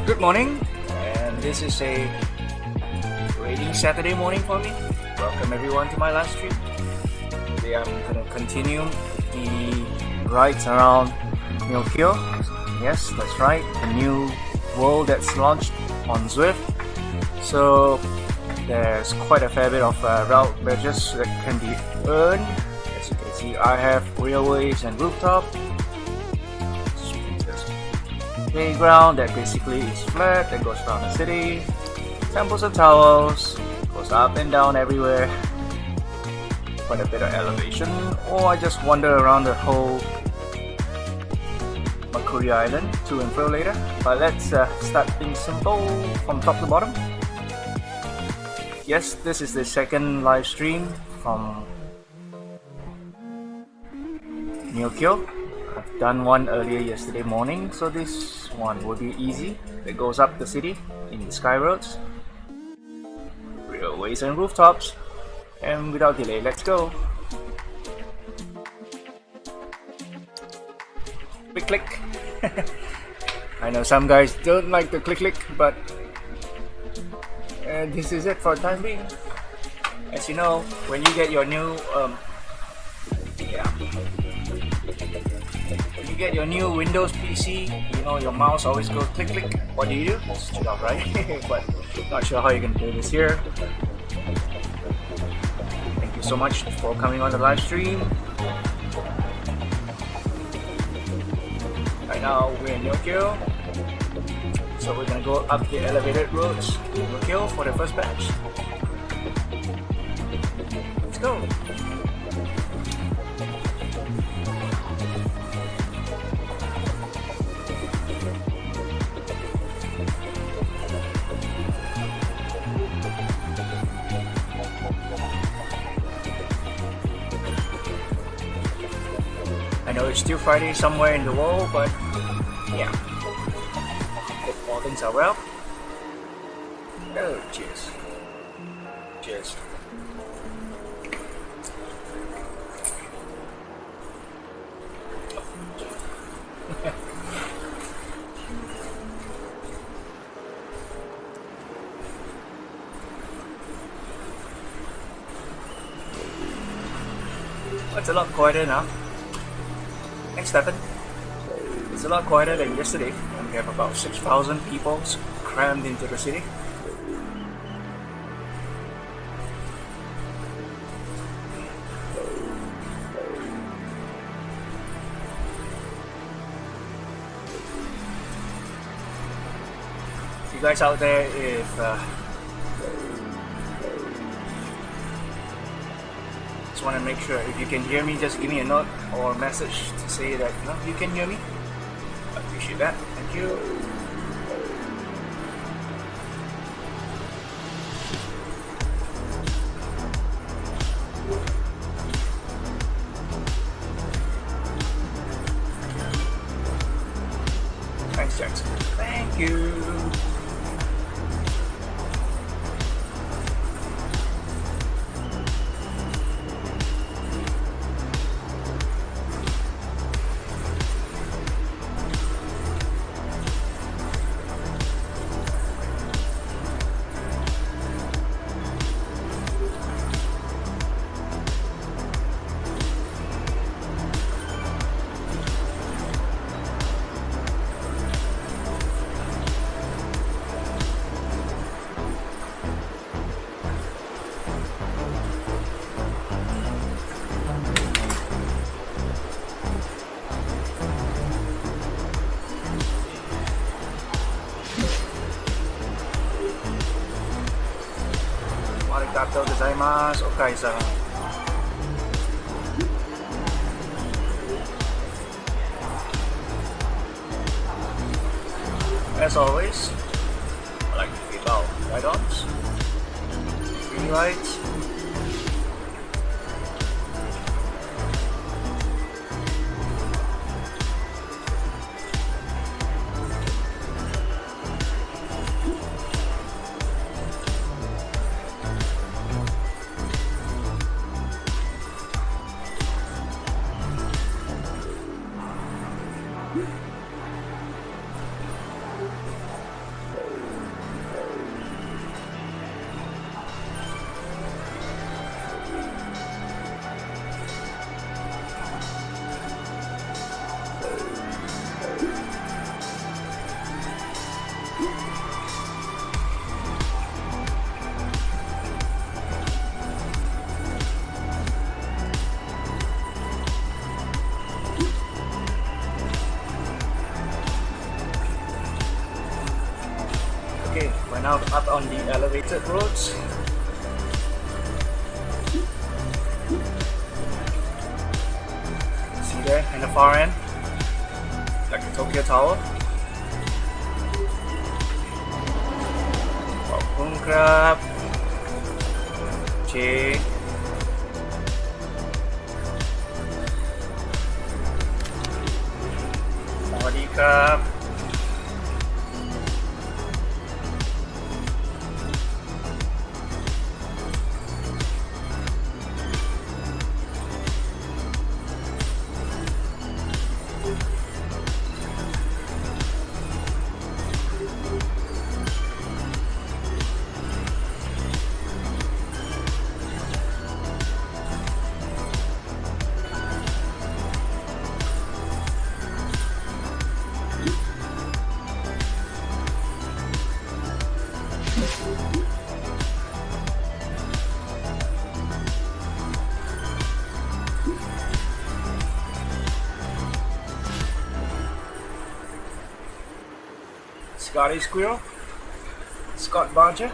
Good morning, and this is a rainy Saturday morning for me. Welcome everyone to my live stream. Today I'm going to continue the rides around Neokyo. Yes, that's right, the new world that's launched on Zwift. So there's quite a fair bit of route badges that can be earned. As you can see, I have railways and rooftop. Playground that basically is flat, that goes around the city, temples and towers, goes up and down everywhere, quite a bit of elevation, or I just wander around the whole Makuri Island to and fro later. But let's start things simple from top to bottom. Yes, this is the second live stream from Neokyo. I've done one earlier yesterday morning, so this one will be easy. It goes up the city in the sky roads, railways and rooftops, and without delay, let's go. Click click. I know some guys don't like the click click, but this is it for the time being. As you know, when you get your new get your new Windows PC, you know your mouse always goes click click. What do you do? Switch it off, right? But not sure how you can do this here. Thank you so much for coming on the live stream. Right now we're in Neokyo, so we're gonna go up the elevated roads to Neokyo for the first batch. Let's go. I know it's still Friday somewhere in the world, but yeah, hope all things are well. Oh, cheers. Cheers. It's a lot quieter now. Thanks, Stefan. It's a lot quieter than yesterday, and we have about 6,000 people crammed into the city. You guys out there, if just want to make sure if you can hear me, just give me a note or a message to say that you can hear me. I appreciate that. Thank you. Thanks, Jackson. Thank you. gozaimasu, Okai-san. As always, I like to give out ride-ons, free rides. Okay, we're now up on the elevated roads. See there in the far end, like the Tokyo Tower. Popcorn crab, J. Body crab. Scotty Squirrel, Scott Barger.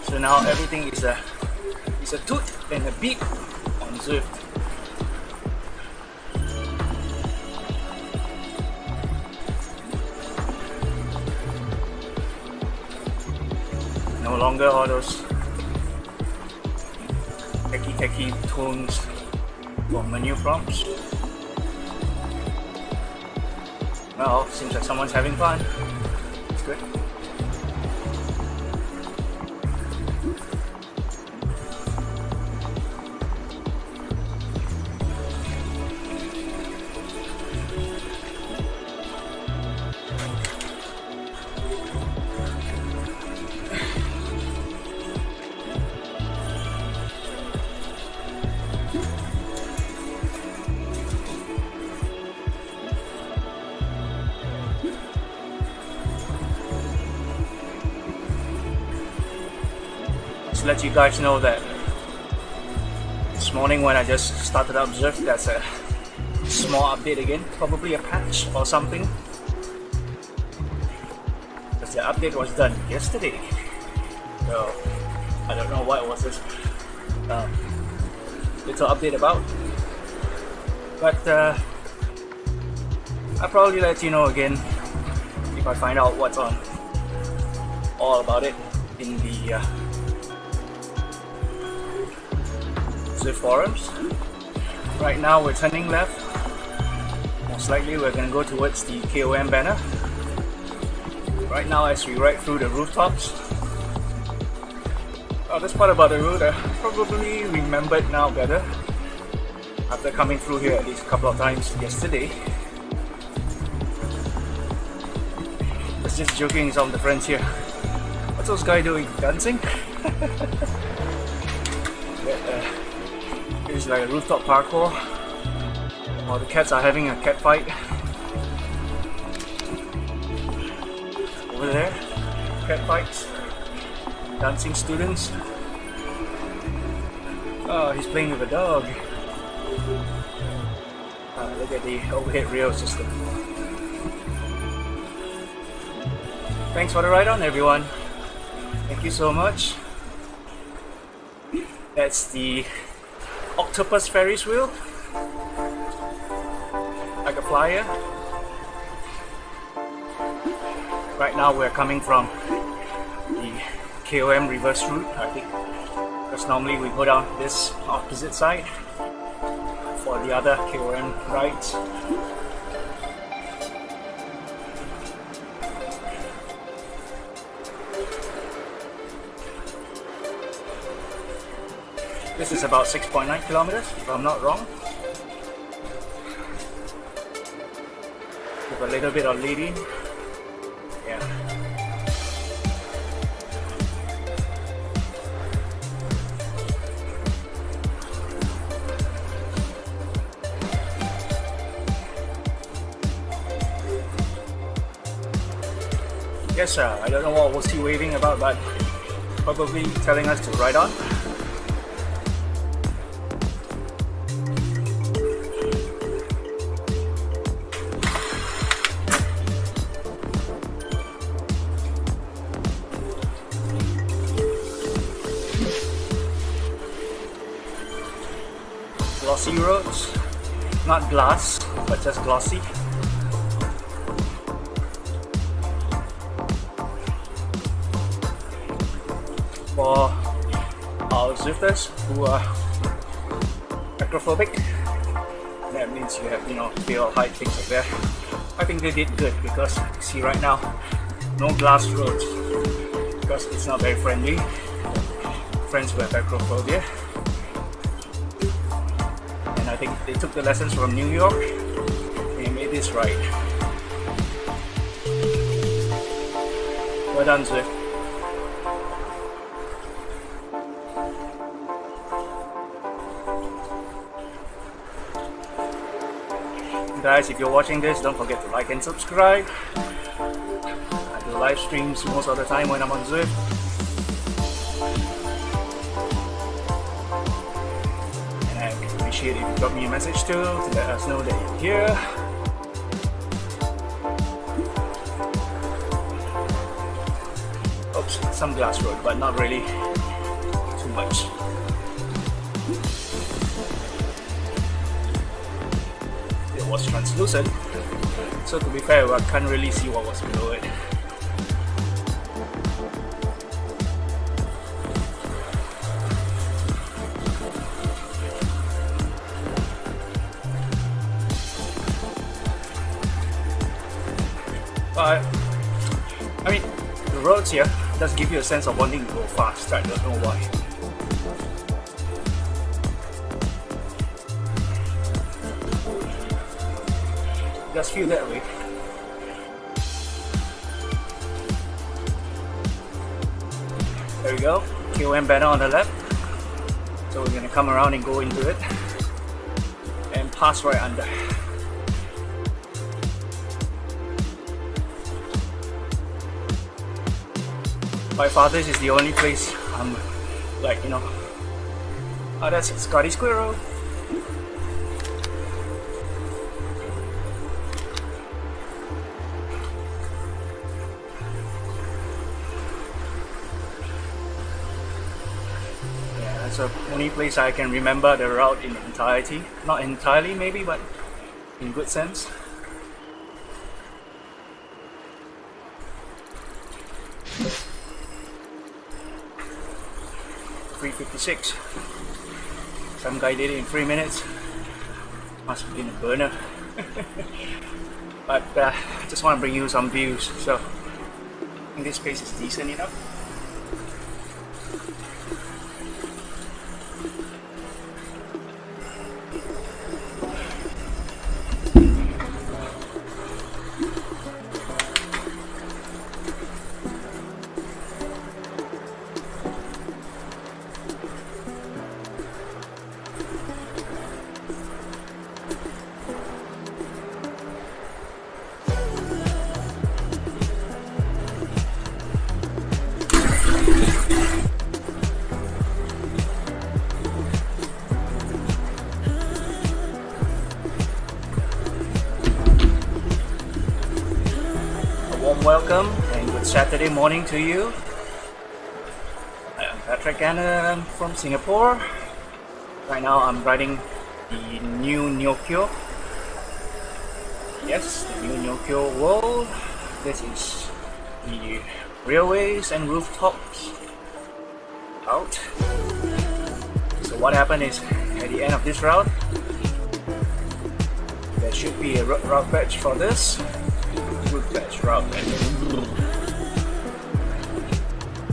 So now everything is a toot and a beep on Zwift. No longer all those techie tones for menu prompts. Well, seems like someone's having fun. It's good. To let you guys know that this morning when I just started up Zwift, that's a small update again, probably a patch or something, because the update was done yesterday, so I don't know what was this little update about, but I'll probably let you know again if I find out what's on all about it in the Zwift forums. Right now we're turning left. Most likely we're going to go towards the KOM banner. Right now as we ride through the rooftops. Oh, this part about the road I probably remembered now better after coming through here at least a couple of times yesterday. I was just joking with some of the friends here. What's those guys doing? Dancing? This is like a rooftop parkour. While the cats are having a cat fight. Over there, cat fights. Dancing students. Oh, he's playing with a dog. Look at the overhead rail system. Thanks for the ride on, everyone. Thank you so much. That's the octopus Ferris wheel. Like a flyer. Right now we're coming from the KOM reverse route, I think. Because normally we go down this opposite side for the other KOM rides. This is about 6.9 kilometers, if I'm not wrong. With a little bit of leading. Yeah. Yes, I don't know what was he waving about, but probably telling us to ride on. Glossy roads, not glass, but just glossy. For our Zwifters who are acrophobic, that means you have, fear of height, things like that. I think they did good because you see right now, no glass roads because it's not very friendly. Friends who have acrophobia. And I think they took the lessons from New York. They made this right. Well done, Zwift. Guys, if you're watching this, don't forget to like and subscribe. I do live streams most of the time when I'm on Zwift. And I would appreciate if you drop me a message too to let us know that you're here. Oops, some glass road, but not really too much. Was translucent, so to be fair, I can't really see what was below it. But I mean, the roads here does give you a sense of wanting to go fast. I don't know why. Just feel that way. There we go, KOM banner on the left. So we're gonna come around and go into it and pass right under. By far this is the only place I'm like, oh, that's Scotty Squirrel. That's the only place I can remember the route in entirety. Not entirely maybe, but in good sense. .356. Some guy did it in 3 minutes. Must have been a burner. But I just want to bring you some views, so I think this space is decent enough. welcome and good Saturday morning to you. I'm Patrick and I'm from Singapore. Right now I'm riding the new Neokyo. Yes, the new Neokyo World. This is the railways and rooftops out. So what happened is, at the end of this route, there should be a route badge for this. Route badge, route badge.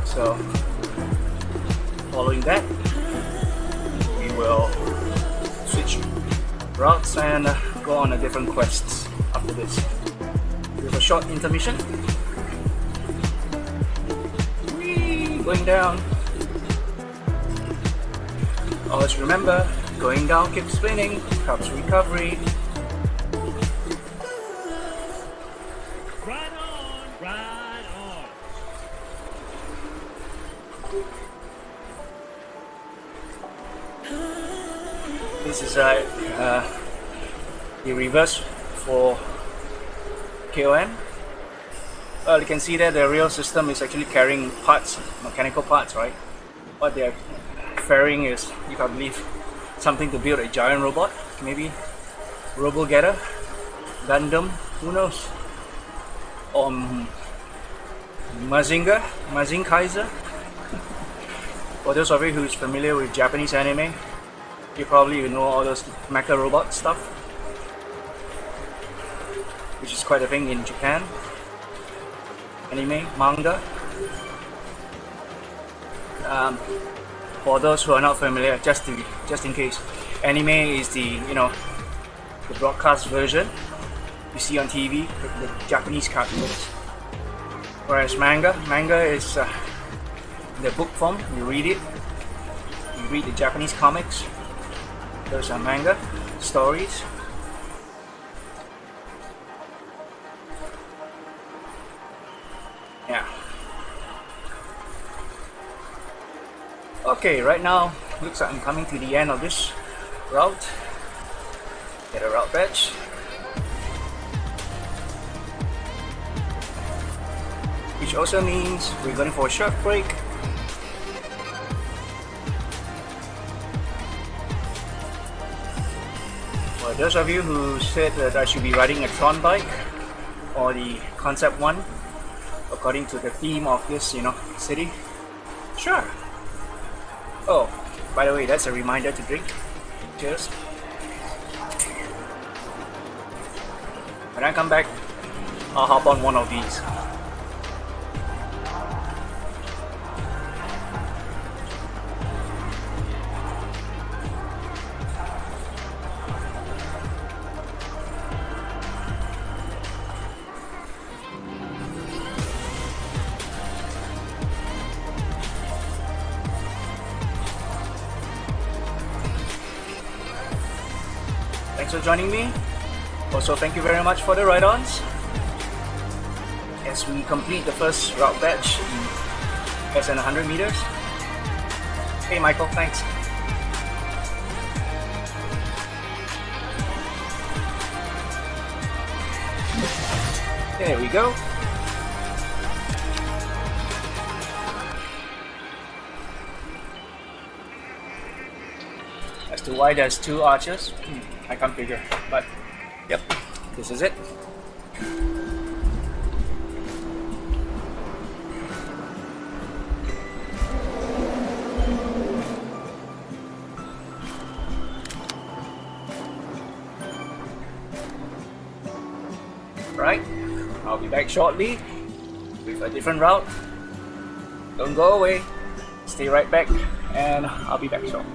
So, following that, we will switch routes and go on a different quest after this. With a short intermission. Whee! Going down. Always remember, going down keeps spinning, helps recovery. Right on, right on. This is the reverse for KOM. Well, you can see that the rail system is actually carrying parts, mechanical parts, right? What they're ferrying is, you can believe, something to build a giant robot, maybe Robo-Getter, Gundam, who knows? Or Mazin Kaiser. For those of you who's familiar with Japanese anime, you probably know all those mecha robot stuff, which is quite a thing in Japan. Anime, manga. For those who are not familiar, just in case, anime is the the broadcast version you see on TV, the Japanese cartoons. Whereas manga is the book form. You read it. You read the Japanese comics. Those are manga stories. Yeah. Okay, right now looks like I'm coming to the end of this route. Get a route badge. Which also means we're going for a short break. For those of you who said that I should be riding a Tron bike or the Concept 1 according to the theme of this, city, sure. Oh, by the way, that's a reminder to drink. Cheers. When I come back, I'll hop on one of these. Thanks for joining me. Also, thank you very much for the ride-ons. As we complete the first route batch in less than 100 meters. Hey Michael, thanks. There we go. As to why there's two arches, I can't figure, but yep, this is it. Right, I'll be back shortly with a different route. Don't go away, stay right back, and I'll be back shortly.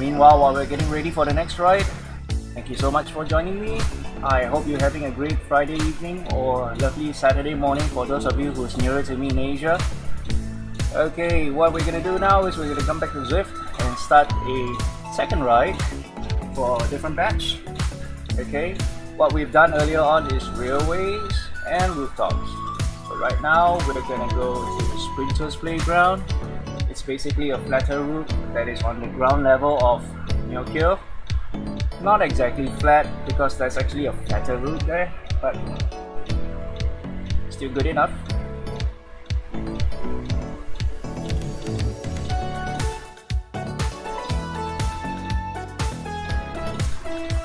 meanwhile, while we're getting ready for the next ride, thank you so much for joining me. I hope you're having a great Friday evening or lovely Saturday morning for those of you who's nearer to me in Asia. Okay, what we're gonna do now is we're gonna come back to Zwift and start a second ride for a different batch. Okay, what we've done earlier on is railways and rooftops. So right now we're gonna go to the Sprinters Playground. It's basically a flatter route that is on the ground level of Neokyo. Not exactly flat because there's actually a flatter route there, but still good enough.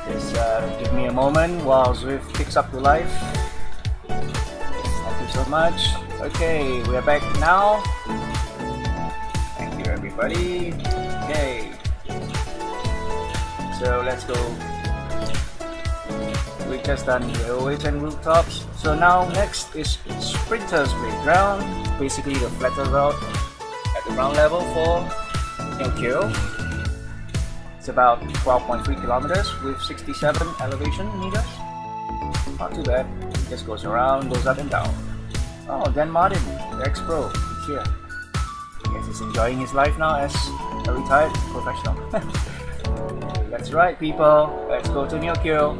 Just give me a moment while Zwift picks up the life. Thank you so much. Okay, we're back now. Thank you everybody. Okay. So let's go. We just done railways and rooftops. So now next is Sprinters Playground. Basically the flatter route at the ground level for Neokyo. It's about 12.3 kilometers with 67 elevation meters. Not too bad. It just goes around, goes up and down. Oh, Dan Martin, the ex-pro, is here. I guess he's enjoying his life now as a retired professional. That's right, people. Let's go to Neokyo.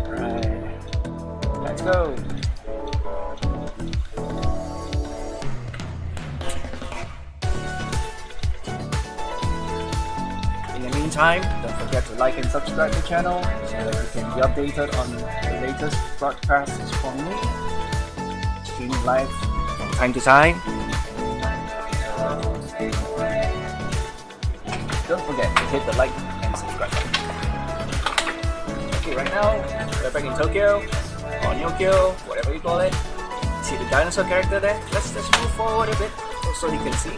Alright, let's go. In the meantime, don't forget to like and subscribe to the channel so that you can be updated on the latest broadcasts from me. Streaming live from time to time. Don't forget to hit the like and subscribe button. Okay, right now we're back in Tokyo or Neokyo, whatever you call it. See the dinosaur character there? Let's move forward a bit so you can see.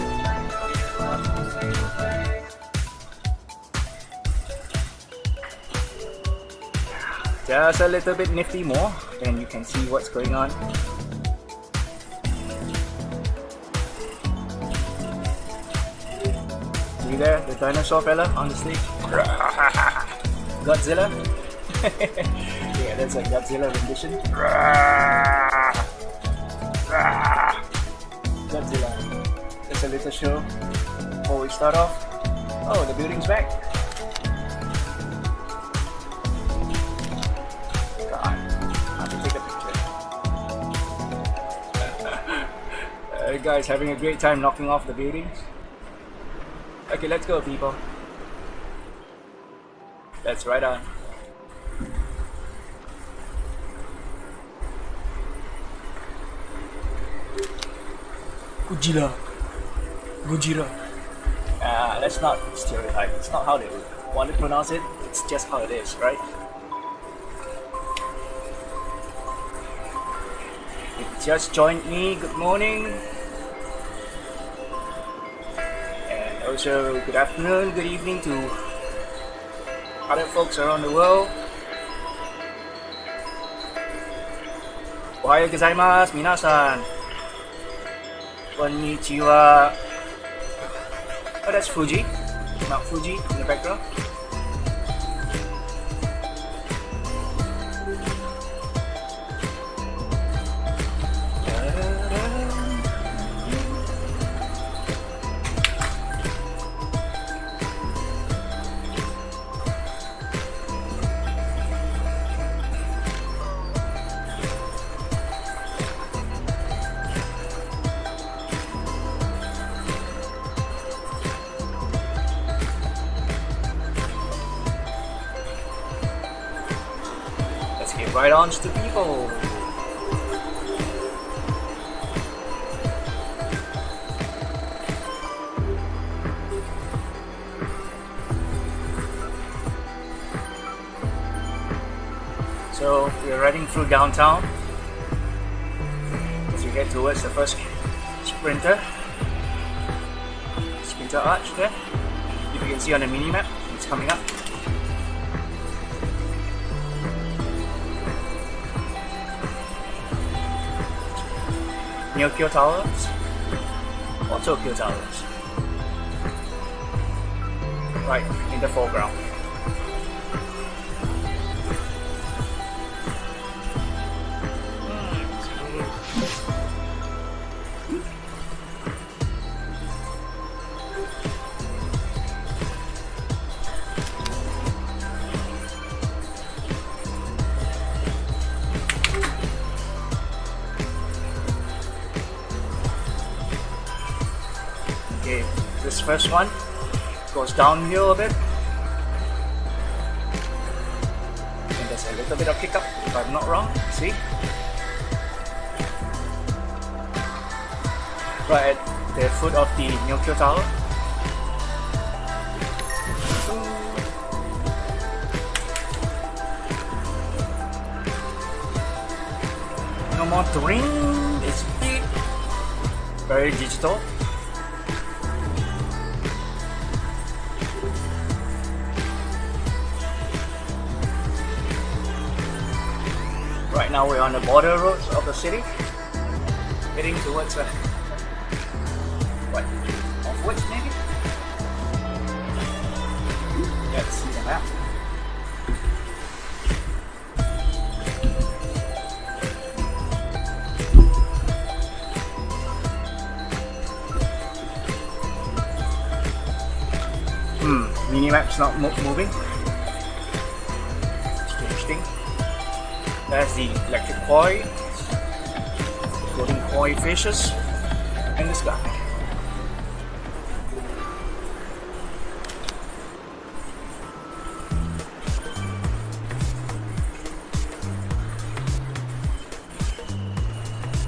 Just a little bit nifty more, and you can see what's going on. See there, the dinosaur fella on the stage? Godzilla? Yeah, that's a Godzilla rendition. Godzilla. Just a little show before we start off. Oh, the building's back. Guys, having a great time knocking off the buildings. Okay, let's go, people. Let's ride on. Godzilla. Godzilla. Let's not stereotype. It's not how they want to pronounce it. It's just how it is, right? If you just joined me, good morning. Also, good afternoon, good evening to other folks around the world. Ohayou gozaimasu, minasan. Konnichiwa. Oh, that's Fuji. Mount Fuji in the background. Right on to people. So we're riding through downtown as we head towards the first sprinter arch there. If you can see on the mini map, it's coming up. Neokyo Towers or Tokyo Towers. Right in the foreground. Okay, this first one goes downhill a bit, and there's a little bit of kick up if I'm not wrong. See? Right at the foot of the Neokyo Tower. No more terrain, it's very digital. Right now we're on the border roads of the city, heading towards what? Offwards maybe? Let's see the map. Minimap's not moving. Strange thing. There's the electric koi, floating koi fishes, and the sky.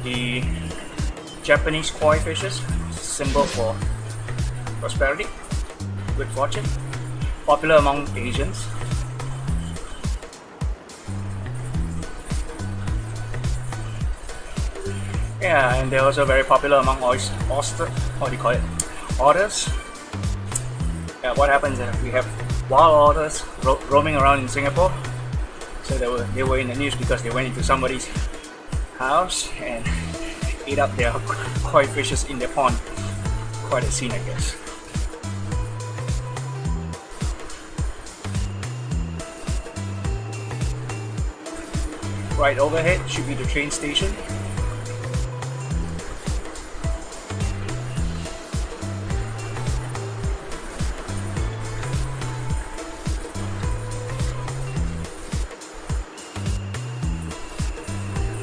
The Japanese koi fishes, symbol for prosperity, good fortune, popular among Asians. Yeah, and they're also very popular among otters. Yeah, what happens is we have wild otters roaming around in Singapore. So they were in the news because they went into somebody's house and ate up their koi fishes in their pond. Quite a scene, I guess. Right overhead should be the train station.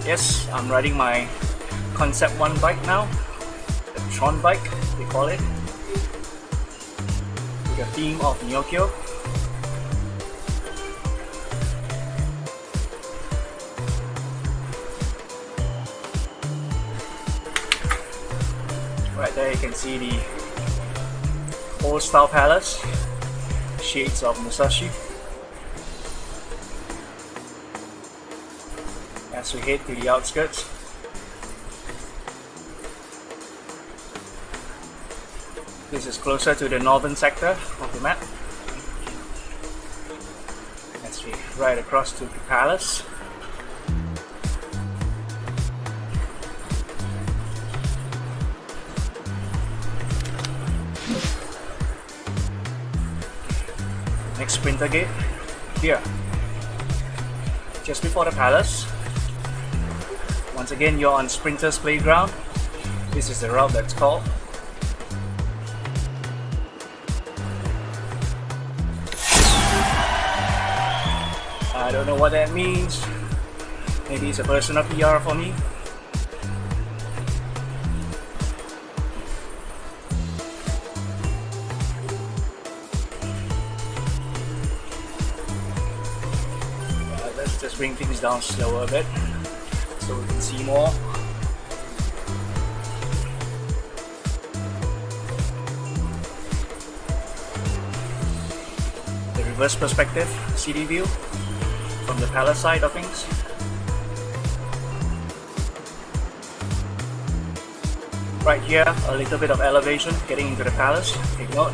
Yes, I'm riding my Concept 1 bike now, the Tron bike, they call it, with the theme of Neokyo. Right there you can see the old style palace, shades of Musashi. As we head to the outskirts. This is closer to the northern sector of the map. As we ride across to the palace. Next sprinter gate here, just before the palace. Once again, you're on Sprinter's Playground. This is the route that's called. I don't know what that means. Maybe it's a personal PR for me. Let's just bring things down slower a bit, so we can see more. The reverse perspective city view from the palace side of things. Right here, a little bit of elevation getting into the palace. Take note.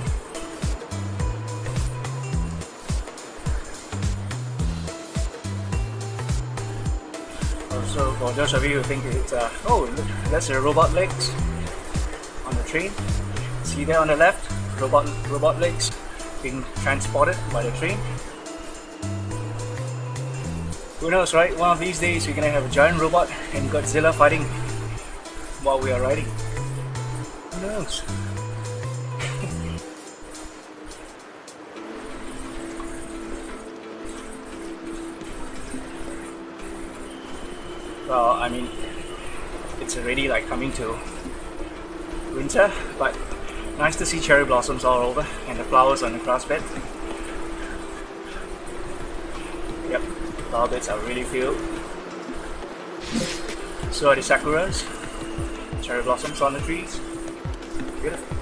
Also, for those of you who think it's oh, look, that's the robot legs on the train. See there on the left, robot legs being transported by the train. Who knows, right? One of these days we're gonna have a giant robot and Godzilla fighting while we are riding. Who knows? Well, I mean, it's already like coming to winter, but nice to see cherry blossoms all over and the flowers on the grass bed. Yep, flower beds are really filled. So are the sakuras, cherry blossoms on the trees. Beautiful.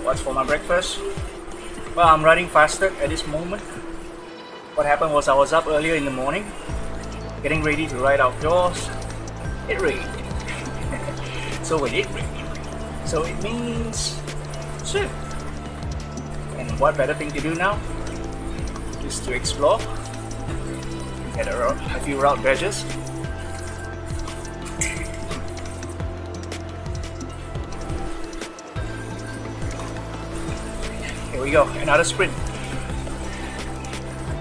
What's for my breakfast? Well, I'm riding faster at this moment. What happened was I was up earlier in the morning, getting ready to ride outdoors. It rained. So when it rained, so it means swim. And what better thing to do now? Just to explore, get a few route veggies. Here we go, another sprint.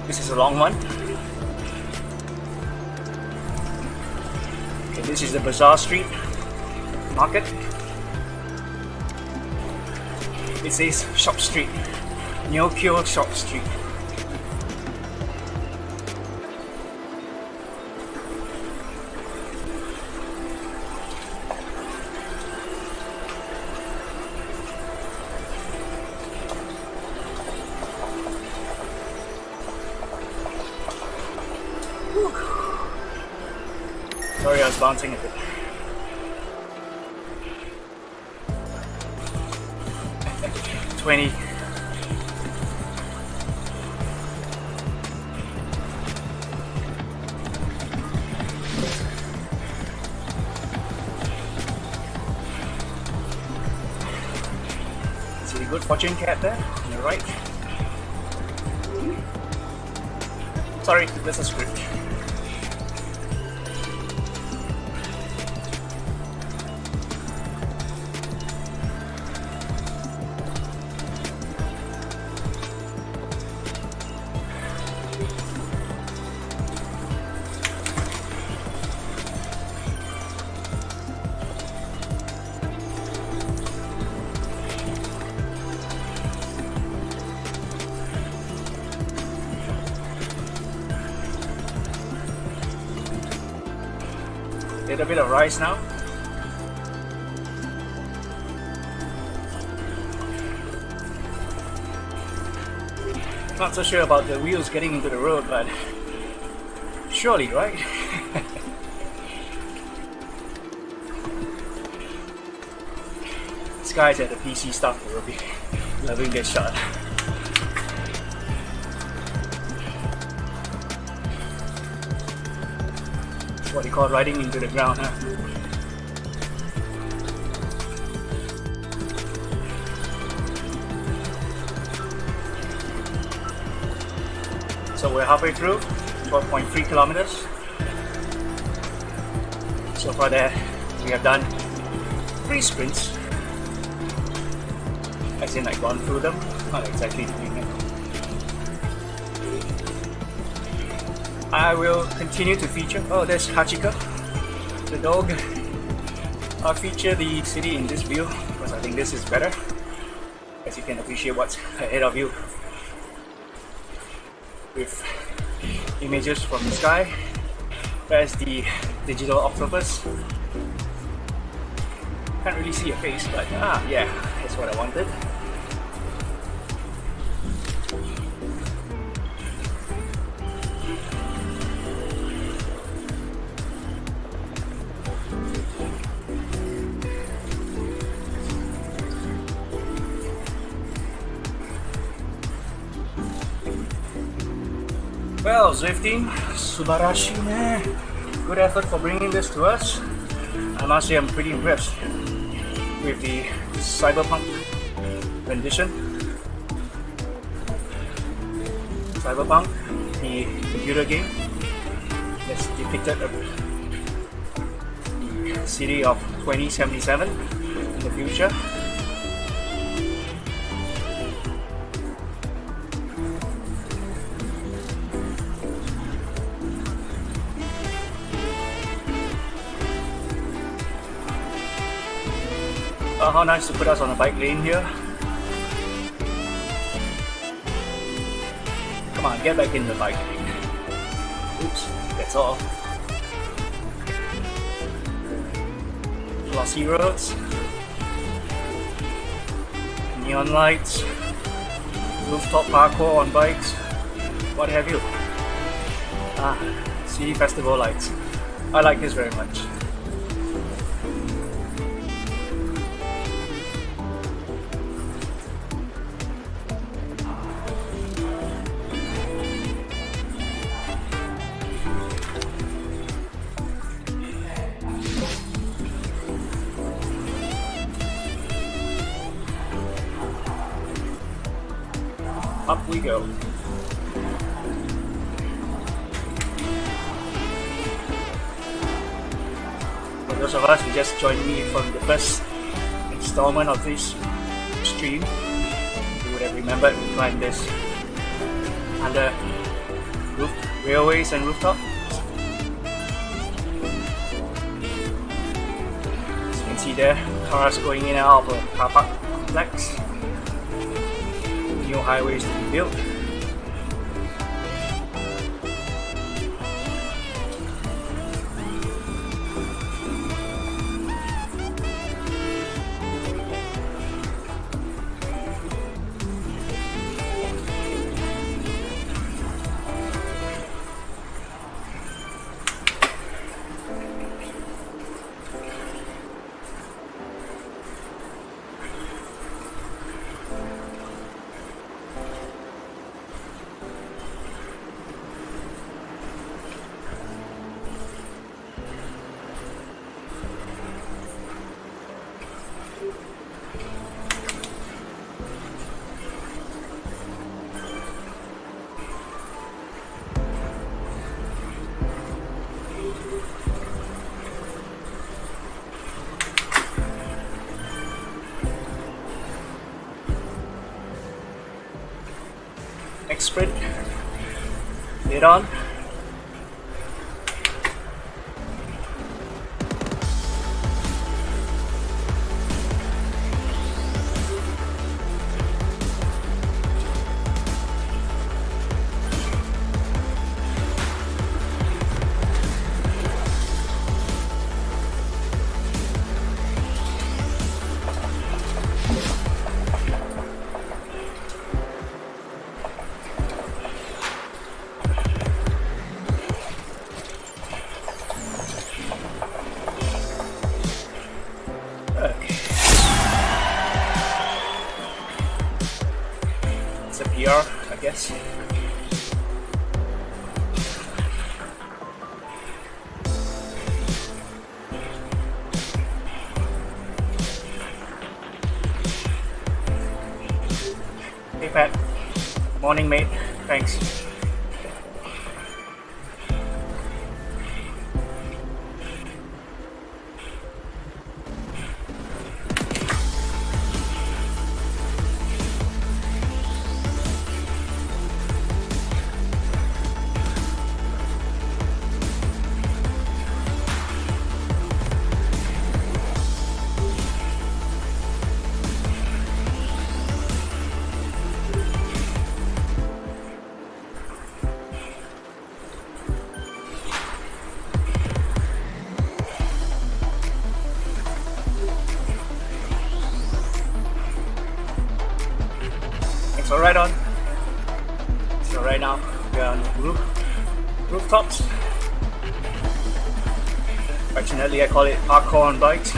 This is a long one. Okay, this is the Bazaar Street Market. It says Shop Street, Neokyo Shop Street. Sorry, I was bouncing a bit. See the good fortune cat there on the right? Sorry, that's a script. Little bit of rice now. Not so sure about the wheels getting into the road, but surely, right? These guys at the PC stuff will be loving this shot. What you call riding into the ground, huh? So we're halfway through, 12.3 kilometers. So far there, we have done 3 sprints. As in, like, gone through them, not exactly doing it. I will continue to feature. Oh, there's Hachika, the dog. I'll feature the city in this view because I think this is better, as you can appreciate what's ahead of you with images from the sky. There's the digital octopus. Can't really see a face, but yeah, that's what I wanted. Well, Zwift team, subarashi ne. Good effort for bringing this to us. I must say I'm pretty impressed with the cyberpunk rendition. Cyberpunk, the computer game that's depicted the city of 2077 in the future. How nice to put us on a bike lane here. Come on, get back in the bike lane. Oops, that's all. Glossy roads, neon lights, rooftop parkour on bikes, what have you. City festival lights. I like this very much. Up we go. For those of us who just joined me from the first installment of this stream, you would have remembered we climbed this under railways and rooftops. As you can see there, cars going in and out of a car park complex. New highways to be built. Sprint head on. It's a PR, I guess. Hey Pat, morning mate, thanks. So right on. So right now we're on rooftops. Fortunately I call it parkour on bikes.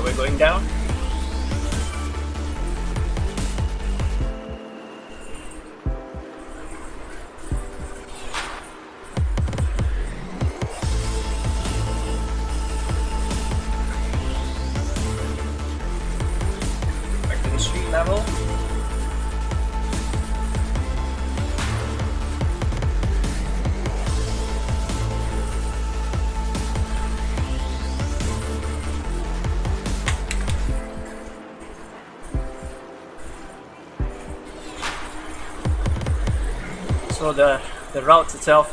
So we're going down. Back to the street level. So the routes itself,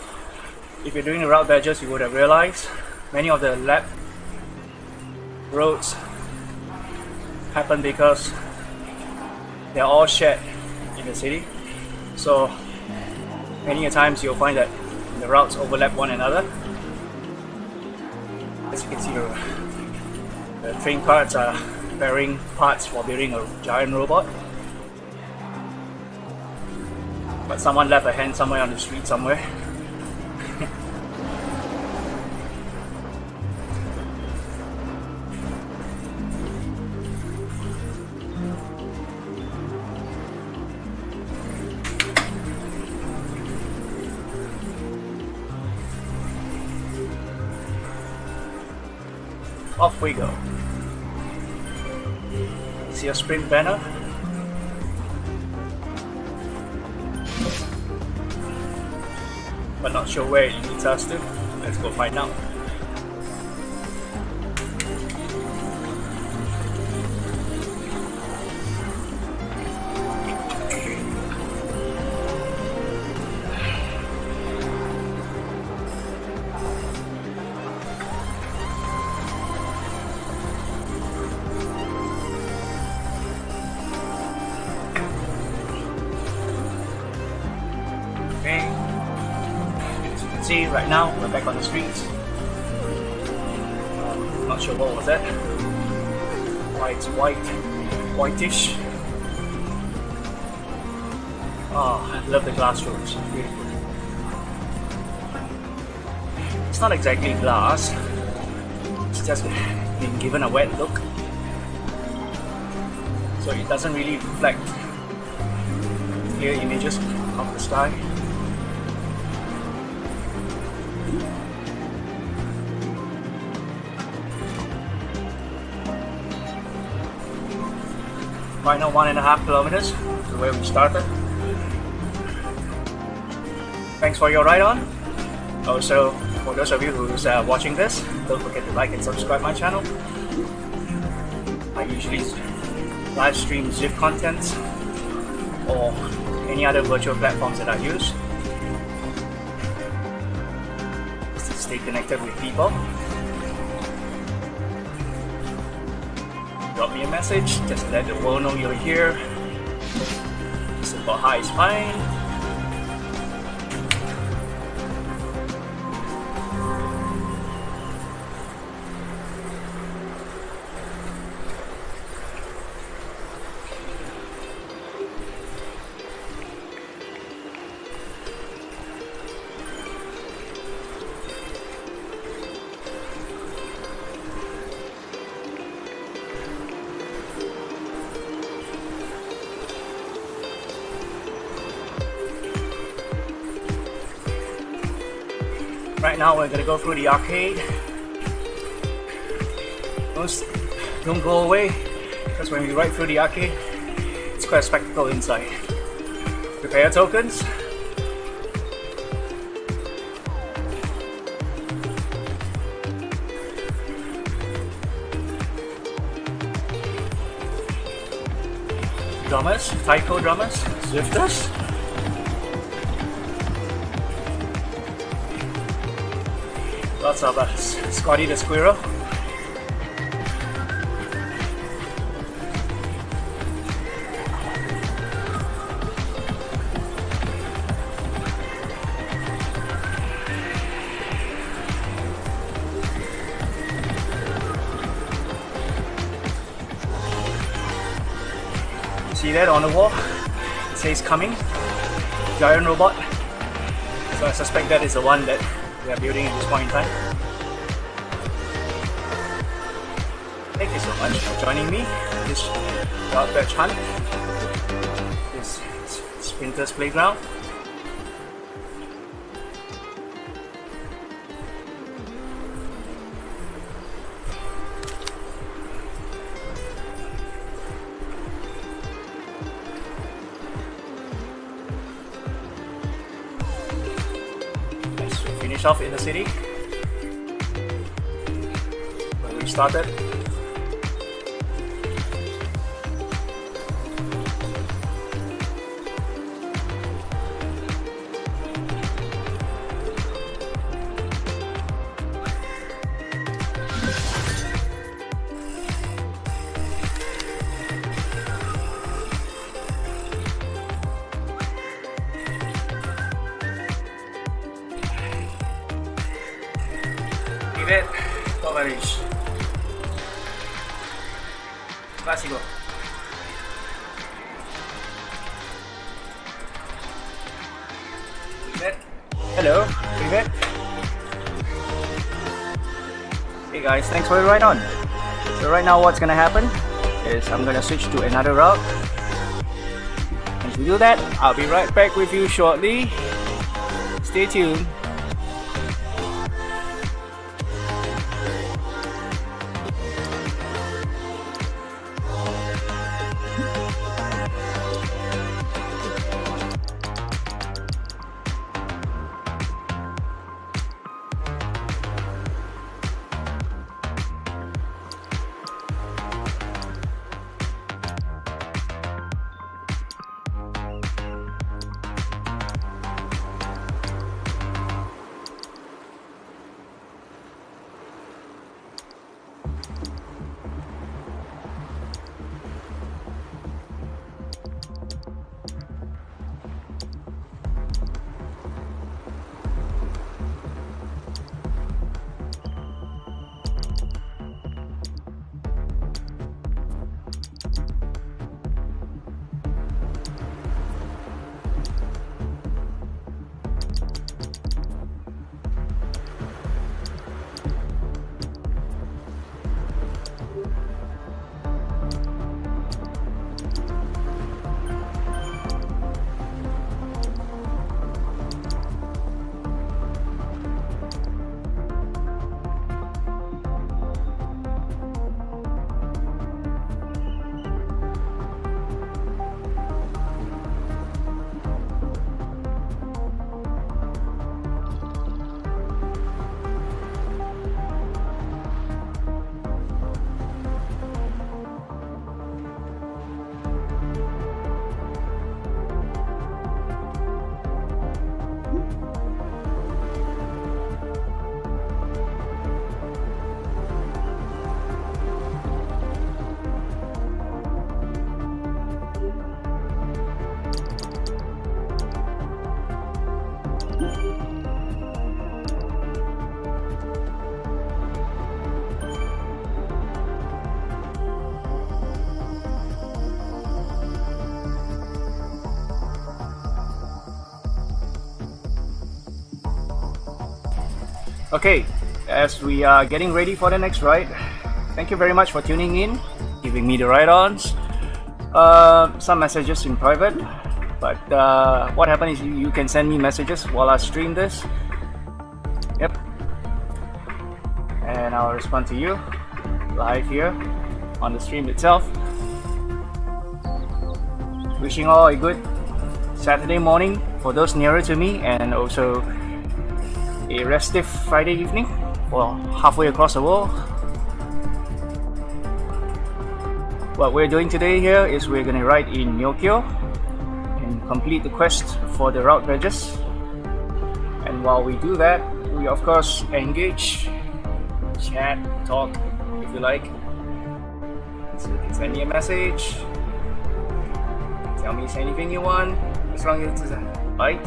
if you're doing the route badges, you would have realized many of the lap roads happen because they're all shared in the city. So many a times you'll find that the routes overlap one another. As you can see, the train carts are bearing parts for building a giant robot. But someone left a hand somewhere on the street somewhere. Off we go. See a sprint banner? But not sure where it leads us to. Let's go find out. See, right now we're back on the streets. Not sure what was that. Why it's whitish. Oh, I love the glass roads. Beautiful. It's not exactly glass. It's just been given a wet look, so it doesn't really reflect clear images of the sky. Final 1.5 kilometers to where we started. Thanks for your ride on. Also, for those of you who's watching this, don't forget to like and subscribe my channel. I usually live stream Zwift content or any other virtual platforms that I use to stay connected with people. Drop me a message, just let the world know you're here. Support high is fine. Right now we're gonna go through the arcade. Don't go away, because when we ride through the arcade, it's quite a spectacle inside. Prepare your tokens. Drummers, Taicho drummers, Zwifters. Lots of Scotty the Squirrel. See that on the wall? It says coming. Giant robot. So I suspect that is the one that we are building at this point in time. Thank you so much for joining me on this route batch hunt, this Sprinter's Playground. Let's finish off in the city where we started. Tovarich. Classico. Hello, Privet. Hey guys, thanks for the ride on. So right now what's gonna happen is I'm gonna switch to another route. And to do that, I'll be right back with you shortly. Stay tuned. Okay, as we are getting ready for the next ride, thank you very much for tuning in, giving me the ride-ons. Some messages in private, but what happened is you can send me messages while I stream this. Yep, and I'll respond to you live here on the stream itself. Wishing all a good Saturday morning for those nearer to me, and also a restive Friday evening for halfway across the world. What we're doing today here is we're going to ride in Neokyo and complete the quest for the route badges. And while we do that, we of course engage, chat, talk if you like. So you can send me a message, tell me anything you want, as long as it's right.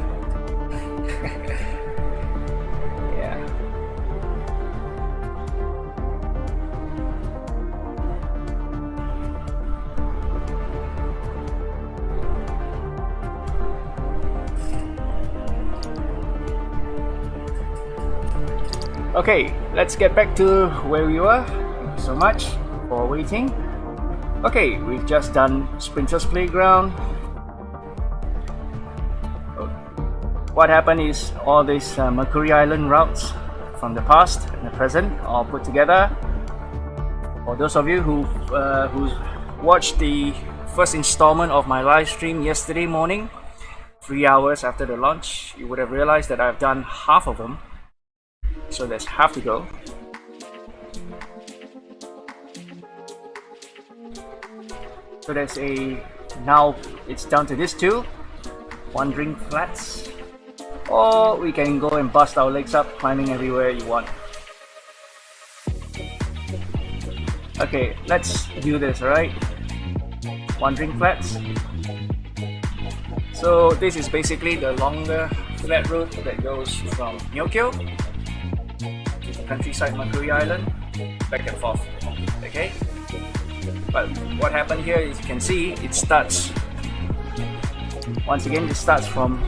Okay, let's get back to where we were. Thank you so much for while waiting. Okay, we've just done Sprinters Playground. What happened is all these Mercury Island routes from the past and the present all put together. For those of you who watched the first installment of my live stream yesterday morning, 3 hours after the launch, you would have realized that I've done half of them. So there's half to go. So there's now it's down to this two, wandering flats. Or we can go and bust our legs up climbing everywhere you want. Okay, let's do this, alright? Wandering flats. So this is basically the longer flat road that goes from Neokyo to the countryside Mercury Island, back and forth. Okay? But what happened here is you can see it starts, once again it starts from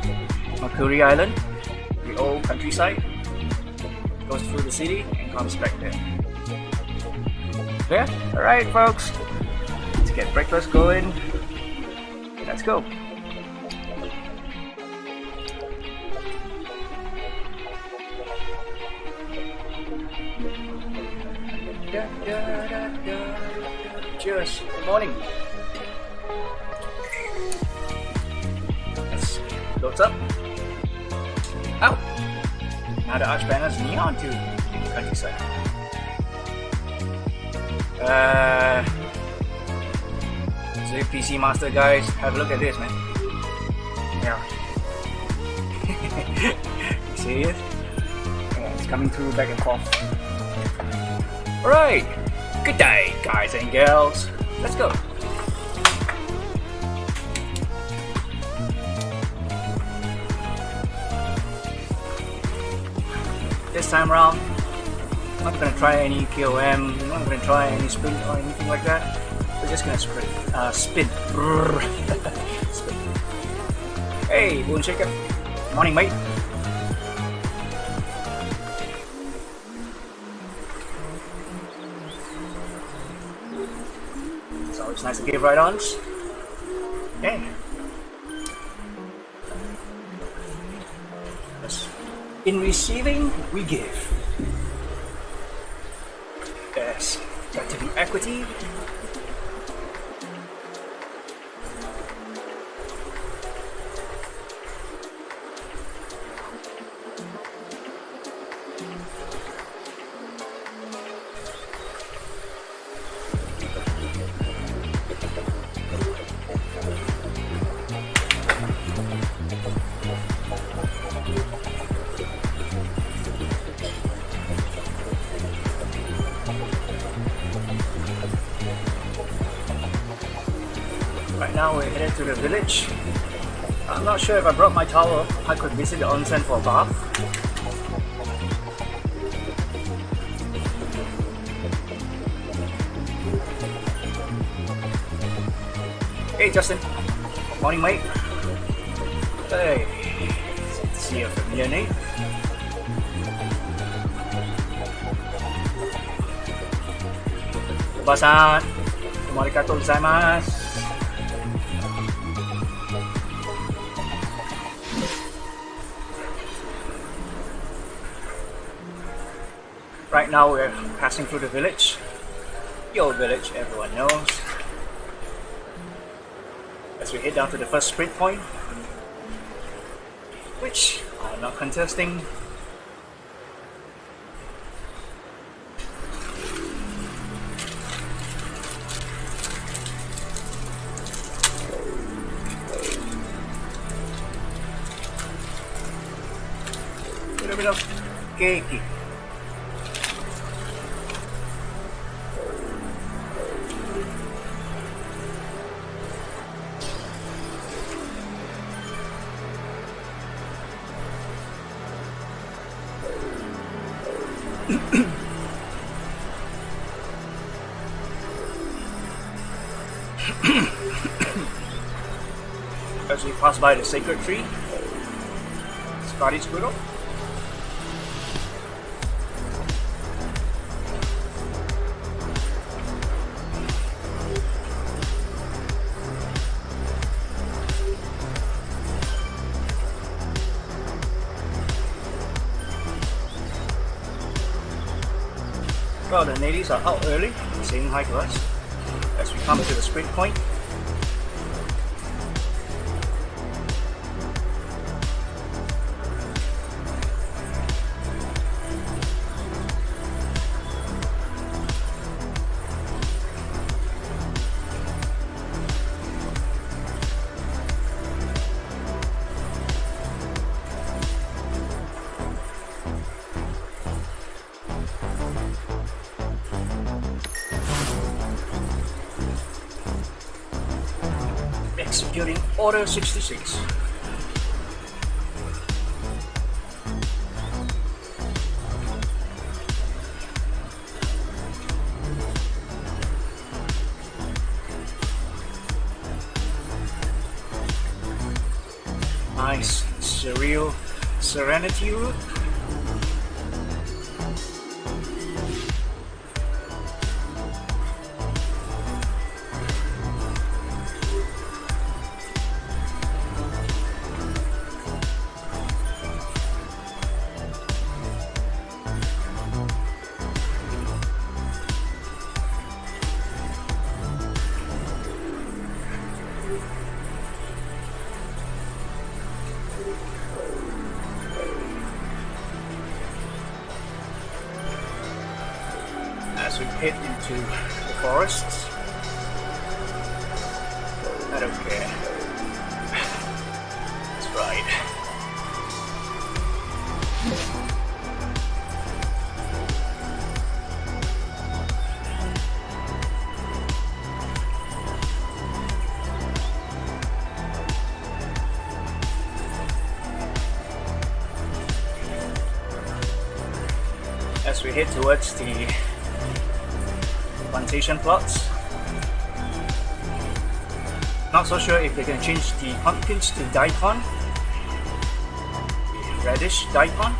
Mercury Island, the old countryside, goes through the city and comes back there. Clear? Alright folks, let's get breakfast going. Let's go. Cheers. Good morning. Let's load up. Oh! Now the arch banner's neon to the countryside. So PC Master guys, have a look at this, man. Yeah. See it? Yeah, it's coming through back and forth. Alright! Good day, guys and girls. Let's go. This time around, I'm not gonna try any KOM, I'm not gonna try any sprint or anything like that. We're just gonna spin. Spin. Hey, Boon Shaker. Morning, mate. It's always nice to give ride-ons. Okay. In receiving, we give. There's got to be equity. Right now we're headed to the village. I'm not sure if I brought my towel. I could visit the onsen for a bath. Hey Justin. Morning mate. Hey. See you familiar name. Oba-san. Arigatou gozaimasu. Right now we're passing through the village. The old village, everyone knows. As we head down to the first sprint point, which I'm not contesting. A little bit of cakey. As we pass by the sacred tree, Scotty Squirrel. crowd of natives are out early, saying hi to us as we come to the sprint point. Executing Order 66. Nice, surreal Serenity route. As we head into the forests, I don't care. That's right. As we head towards the plantation plots. Not so sure if they can change the pumpkins to daikon, radish daikon.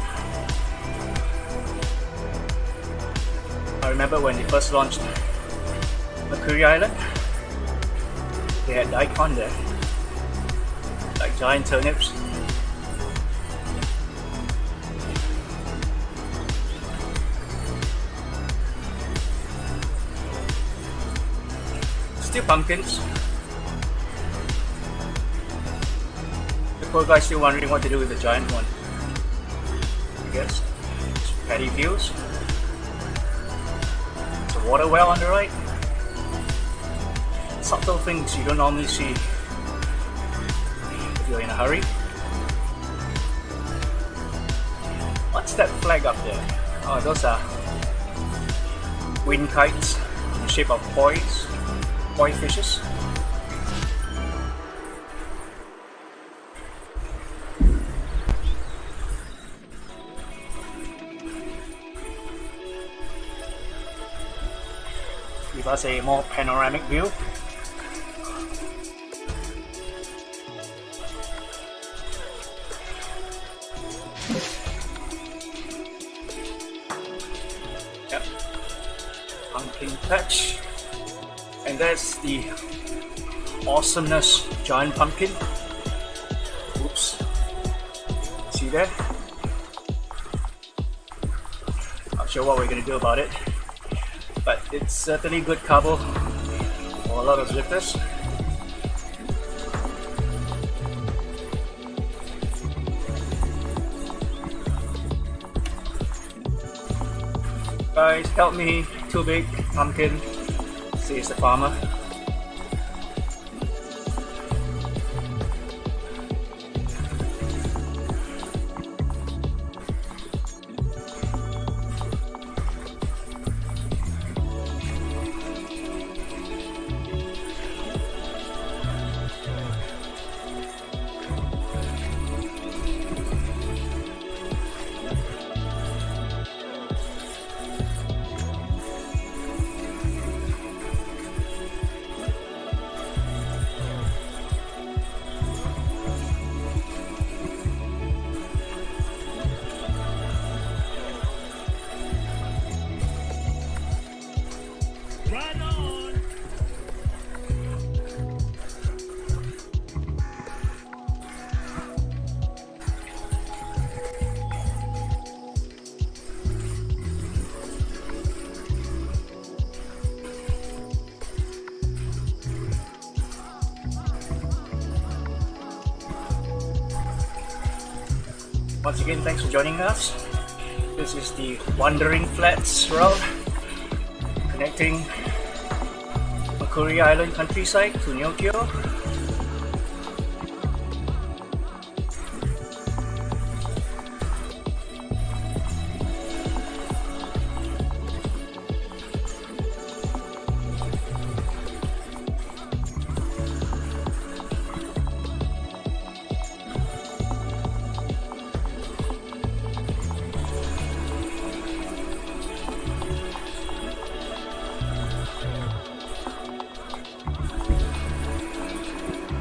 I remember when they first launched Mercury Island, they had daikon there, like giant turnips. Still pumpkins. The poor guy's still wondering what to do with the giant one. I guess it's paddy fields. It's a water well on the right. Subtle things you don't normally see if you're in a hurry. What's that flag up there? Oh, those are wind kites in the shape of koi fishes. Give us a more panoramic view. Yep. Pumpkin patch. And that's the awesomeness giant pumpkin. Oops. See there? Not sure what we're going to do about it, but it's certainly good carbo for a lot of Zwifters. Guys, help me, too big pumpkin, says the farmer. Once again, thanks for joining us. This is the Wandering Flats route connecting Makuri Island countryside to Neokyo.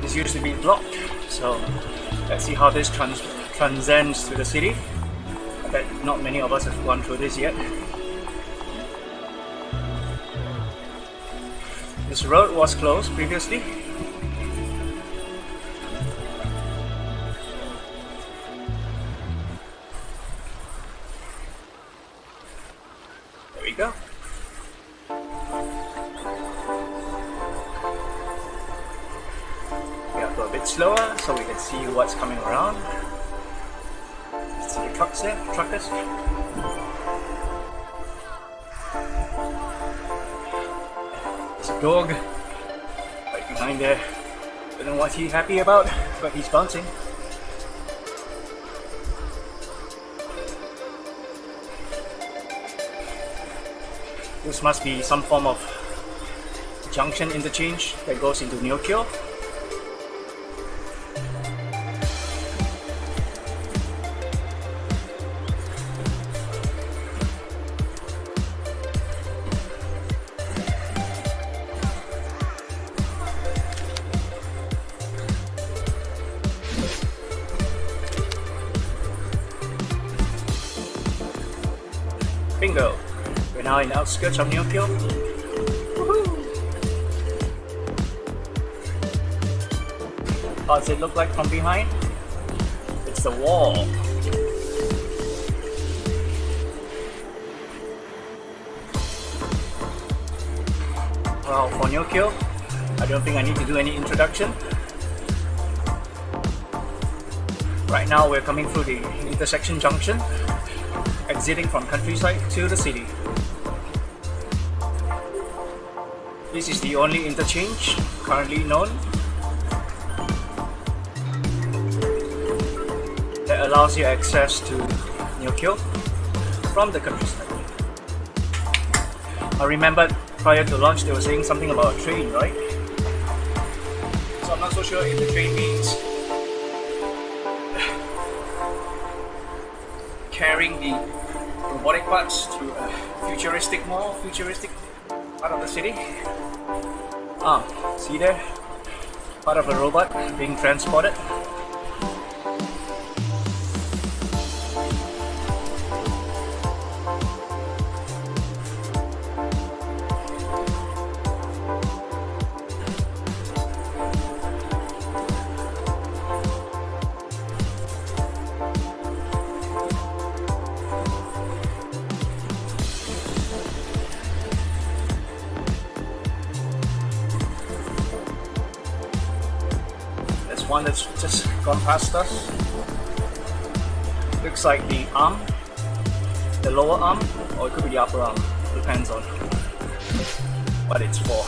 This used to be blocked, so let's see how this transcends to the city. I bet not many of us have gone through this yet. This road was closed previously. There we go. A bit slower so we can see what's coming around. See the trucks there, truckers. There's a dog right behind there. Don't know what he's happy about, but he's bouncing. This must be some form of junction interchange that goes into Neokyo. Bingo! We're now in the outskirts of Neokyo. How does it look like from behind? It's the wall. Well, for Neokyo, I don't think I need to do any introduction. Right now we're coming through the intersection junction, exiting from countryside to the city. This is the only interchange currently known that allows you access to Neokyo from the countryside. I remember prior to launch they were saying something about a train, right? So I'm not so sure if the train means carrying the robotic parts to a more futuristic part of the city. See there? Part of a robot being transported. One that's just gone past us. Looks like the arm, the lower arm, or it could be the upper arm, depends on what it's for.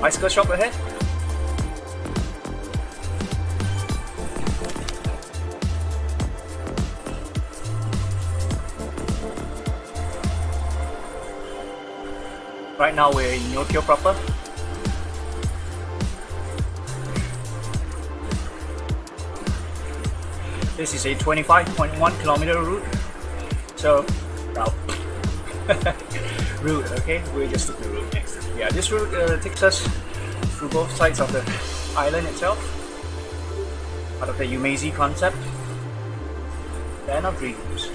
Bicycle shop ahead. Right now we're in Neokyo proper. This is a 25.1 kilometer route. So, route, okay? We'll just look at the route next. Yeah, this route takes us through both sides of the island itself. Part of the Yumeji concept. Land of dreams.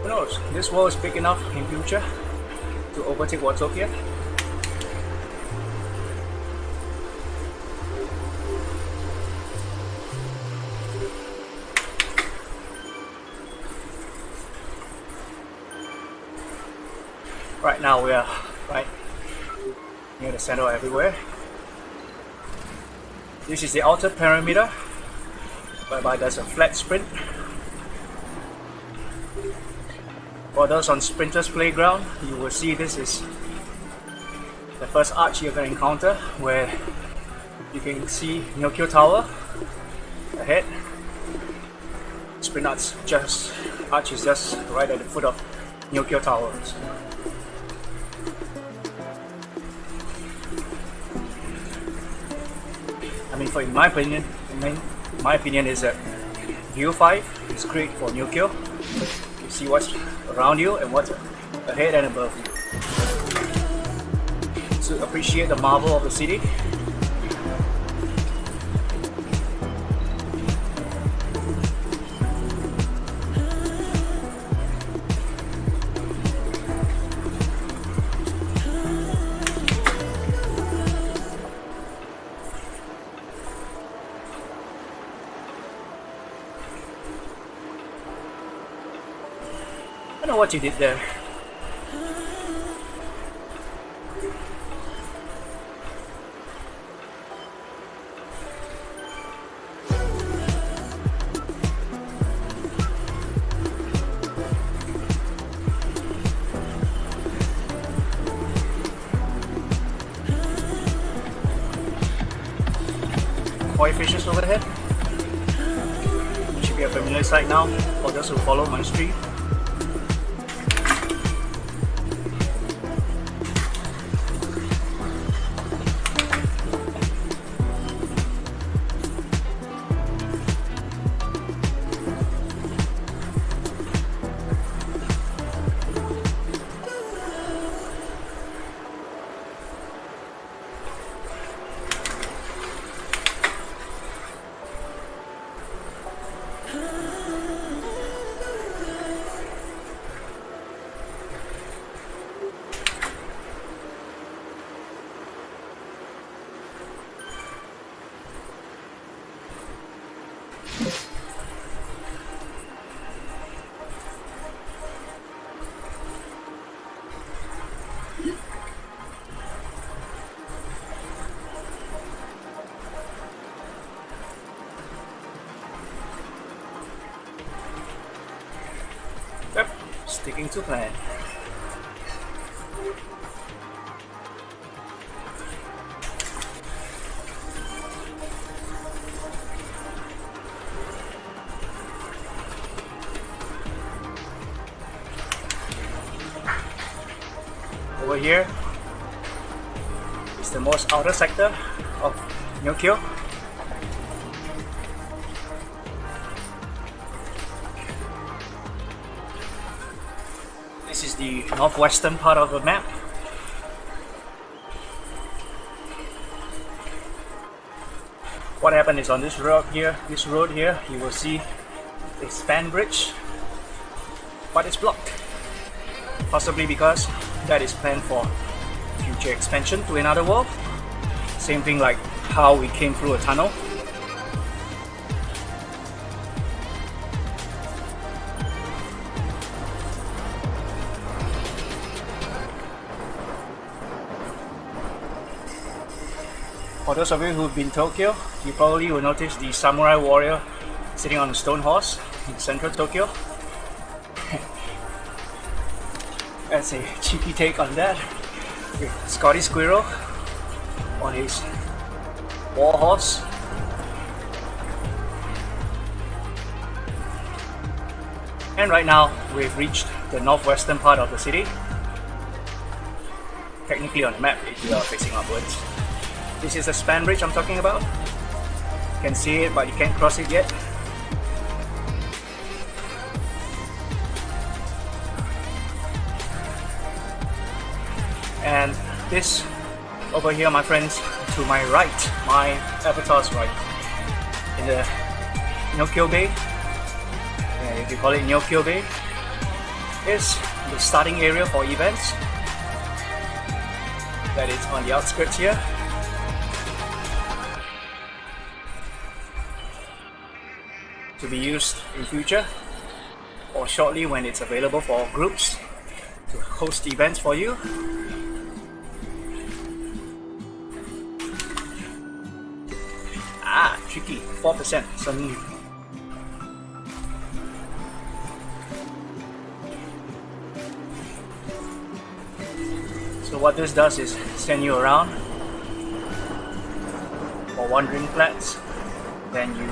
Who knows? This world is big enough in future to overtake Watopia. Right now we are right near the center everywhere. This is the outer perimeter, whereby there's a flat sprint. For those on Sprinters Playground, you will see this is the first arch you're going to encounter, where you can see Neokyo Tower ahead. Sprint arch is just right at the foot of Neokyo Tower. I mean, in my opinion is that View 5 is great for Neokyo. You see what's around you and what's ahead and above you. To appreciate the marvel of the city. I don't know what you did there. Koi fishes overhead. Should be a familiar sight now for those who follow my stream. Yep, sticking to plan. Over here is the most outer sector of Neokyo. This is the northwestern part of the map. What happened is on this road here, you will see a span bridge, but it's blocked. Possibly because that is planned for future expansion to another world. Same thing like how we came through a tunnel. For those of you who've been to Tokyo, you probably will notice the samurai warrior sitting on a stone horse in central Tokyo. That's a cheeky take on that, with Scotty Squirrel on his war horse. And right now we've reached the northwestern part of the city. Technically on the map if you are facing upwards. This is the span bridge I'm talking about. You can see it but you can't cross it yet. And this over here, my friends, to my right, my avatar's right, in the Neokyo Bay, if you call it Neokyo Bay, is the starting area for events. That is on the outskirts here. To be used in future or shortly when it's available for groups to host events for you. tricky. 4% suddenly. So what this does is send you around for wandering flats, then you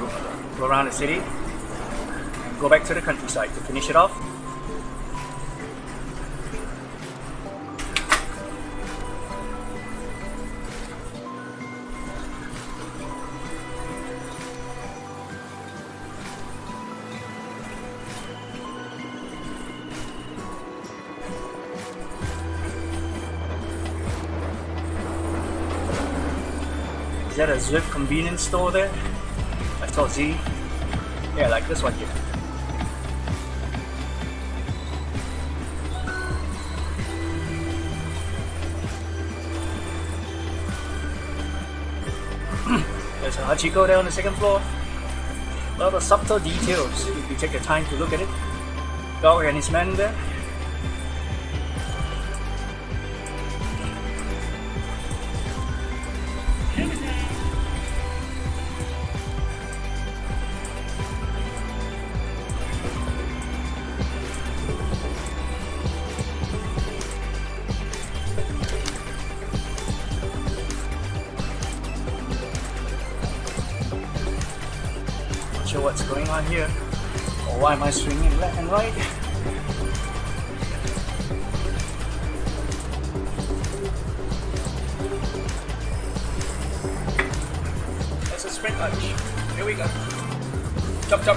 go around the city and go back to the countryside to finish it off. Is that a Zwift convenience store there? I saw Z. Yeah, like this one here. There's a Hachiko there on the second floor. A lot of subtle details if you take the time to look at it. Dog and his man there. Not sure what's going on here, or why am I swinging left and right? There's a sprint lunch. Here we go. Chop chop.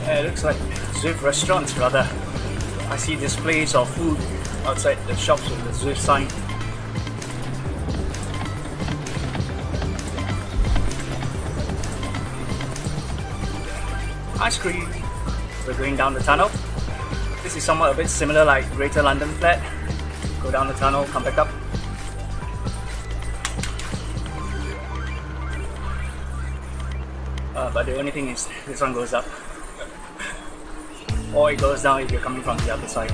Yeah, it looks like Zwift restaurants rather. I see displays of food outside the shops with the Zwift sign. Ice cream. We're going down the tunnel. This is somewhat a bit similar like Greater London Flat. Go down the tunnel, come back up. But the only thing is, this one goes up. Or it goes down if you're coming from the other side.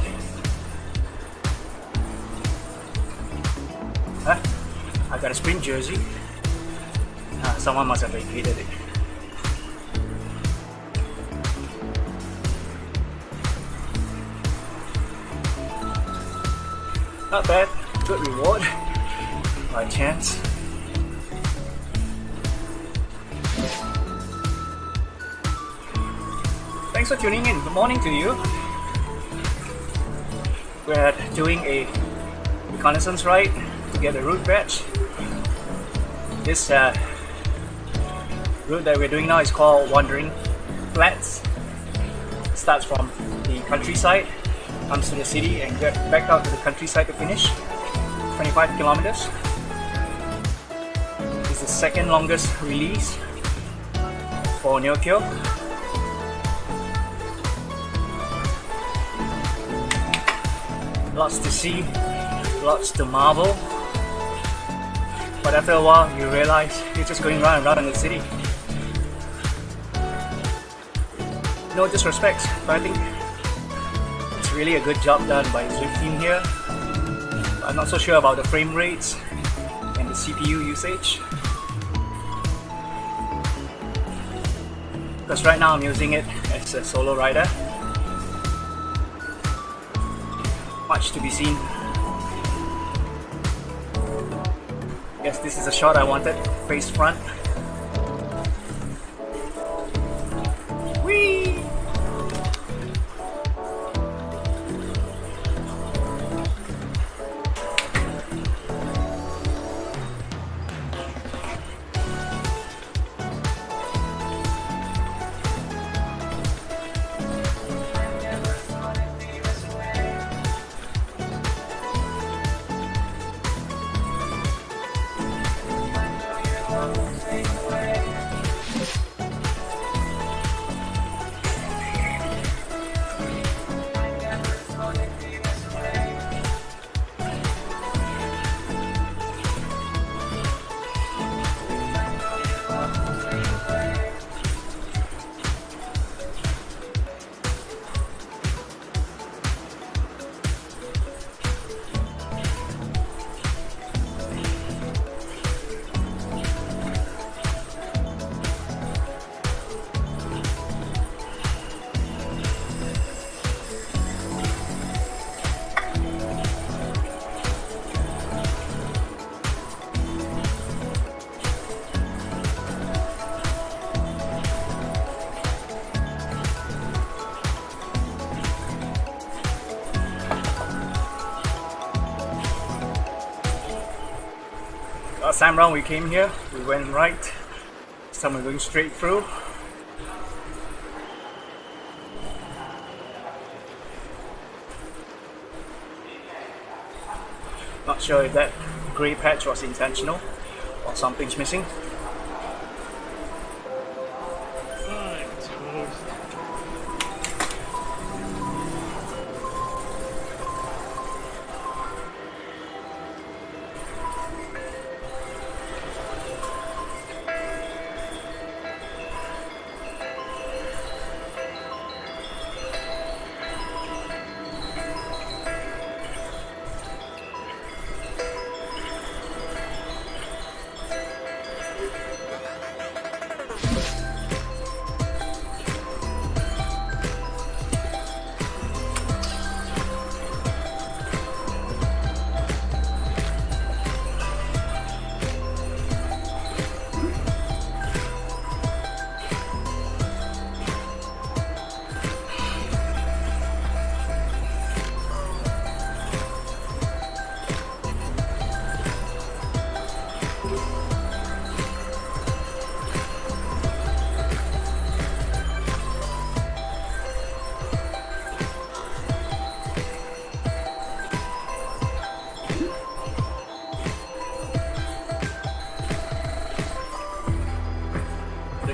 Huh? I got a sprint jersey. Someone must have vacated it. Not bad, good reward by chance. Thanks for tuning in. Good morning to you. We're doing a reconnaissance ride to get a route badge. This route that we're doing now is called Wandering Flats. It starts from the countryside, comes to the city, and get back out to the countryside to finish. 25 kilometers. This is the second longest release for Neokyo. Lots to see, lots to marvel. But after a while, you realize you're just going round and round in the city. No disrespect, but I think it's really a good job done by the Zwift team here. I'm not so sure about the frame rates and the CPU usage. Because right now I'm using it as a solo rider. Much to be seen. Yes, this is a shot I wanted, face front. Whee! Last time round we came here, we went right. This time we're going straight through. Not sure if that grey patch was intentional or something's missing. I'm toast.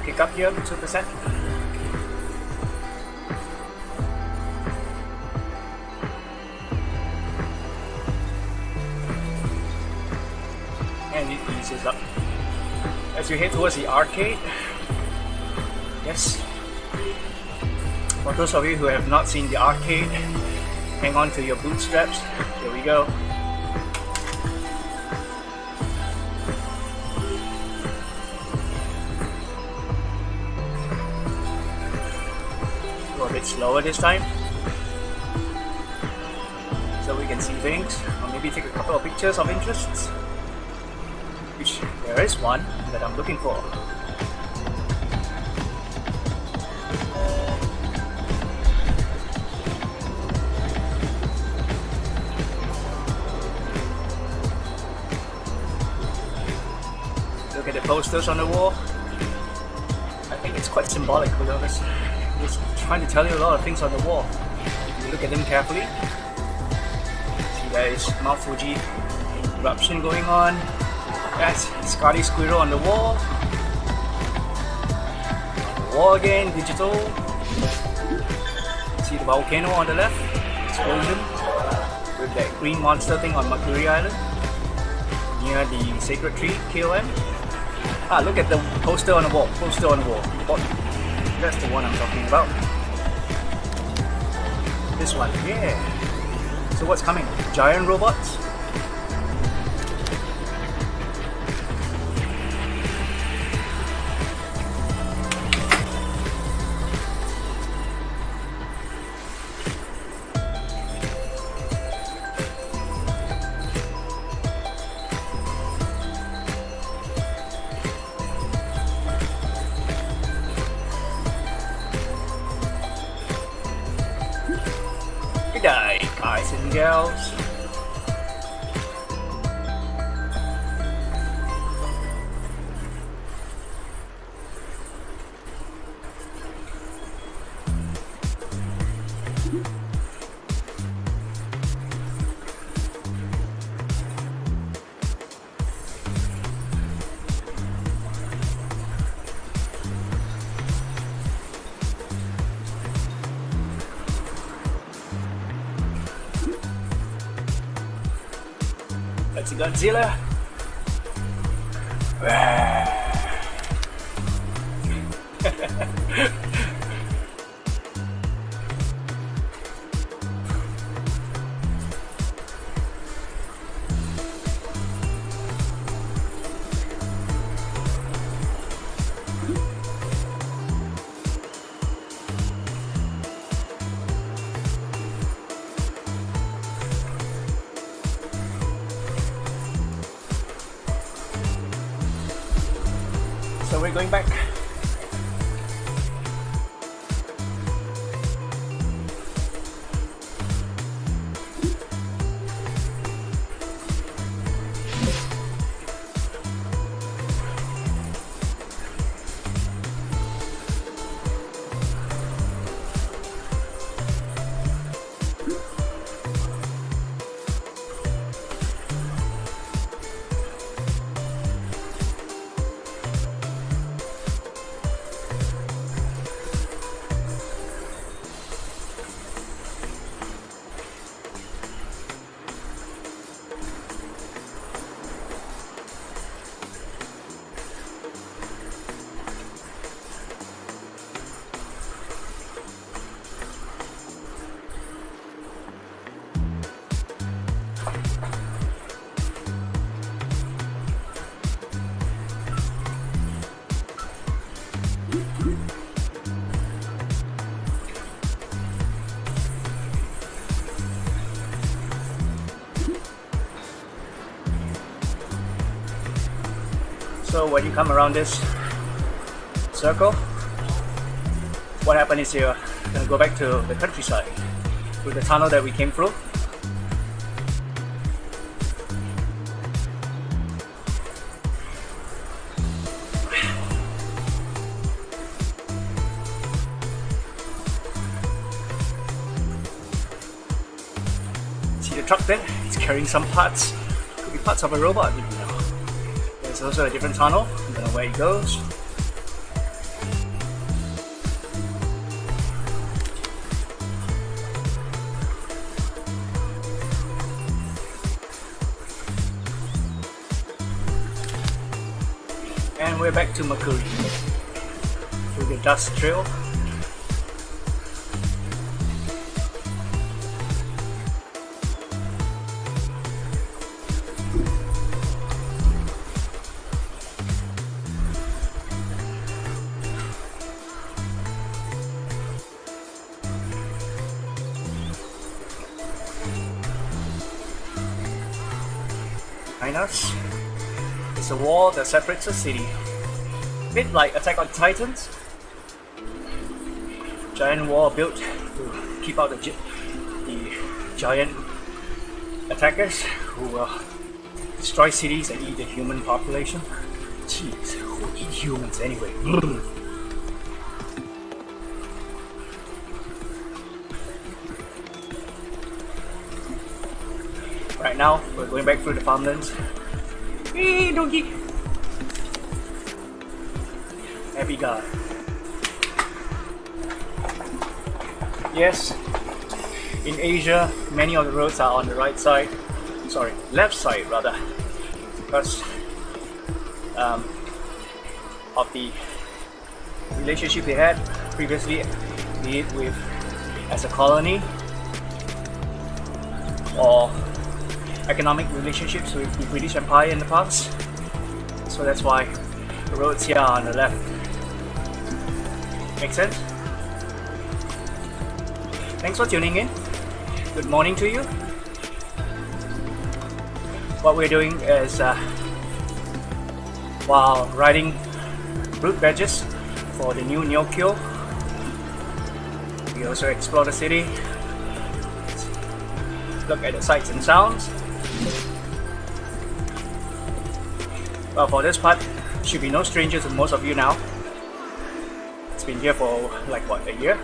Kick up here, 2%. And it eases up. As you head towards the arcade, yes, for those of you who have not seen the arcade, hang on to your bootstraps. Here we go. A bit slower this time, so we can see things, or maybe take a couple of pictures of interest, which there is one that I'm looking for. Look at the posters on the wall. I think it's quite symbolic, because it's trying to tell you a lot of things on the wall. If you look at them carefully, see there is Mount Fuji eruption going on. That's Scotty Squirrel on the wall. On the wall again, digital. See the volcano on the left, explosion, with that green monster thing on Mercury Island, near the sacred tree, KOM. Ah, look at the poster on the wall, That's the one I'm talking about. This one, yeah. So what's coming? Giant robots? Good day, guys and girls. That's a Godzilla. So we're going back. So when you come around this circle, what happened is you're gonna go back to the countryside through the tunnel that we came through. See the truck there? It's carrying some parts. Could be parts of a robot, you know. There's also a different tunnel. I don't know where it goes. And we're back to Makuri through the dust trail. Behind us is a wall that separates the city. A bit like Attack on Titans. Giant wall built to keep out the giant attackers who destroy cities and eat the human population. Jeez, who eat humans anyway? Right now, we're going back through the farmlands. Hey, donkey! Happy guy. Yes, in Asia, many of the roads are on the right side. Sorry, left side rather, because of the relationship they had previously, be it with as a colony or economic relationships with the British Empire in the past. So that's why the roads here are on the left. Make sense? Thanks for tuning in. Good morning to you. What we're doing is while riding route badges for the new Neokyo, we also explore the city, look at the sights and sounds. Well, for this part, should be no stranger to most of you now. It's been here for like what, a year?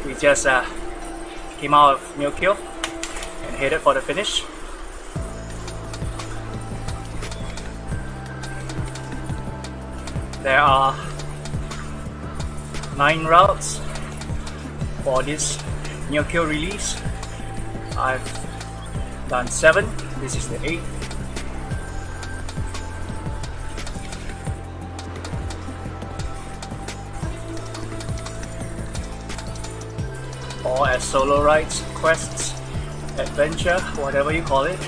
We just came out of Neokyo and headed for the finish. There are 9 routes for this Neokyo release. I've done 7. This is the 8th. Or as solo rides, quests, adventure, whatever you call it.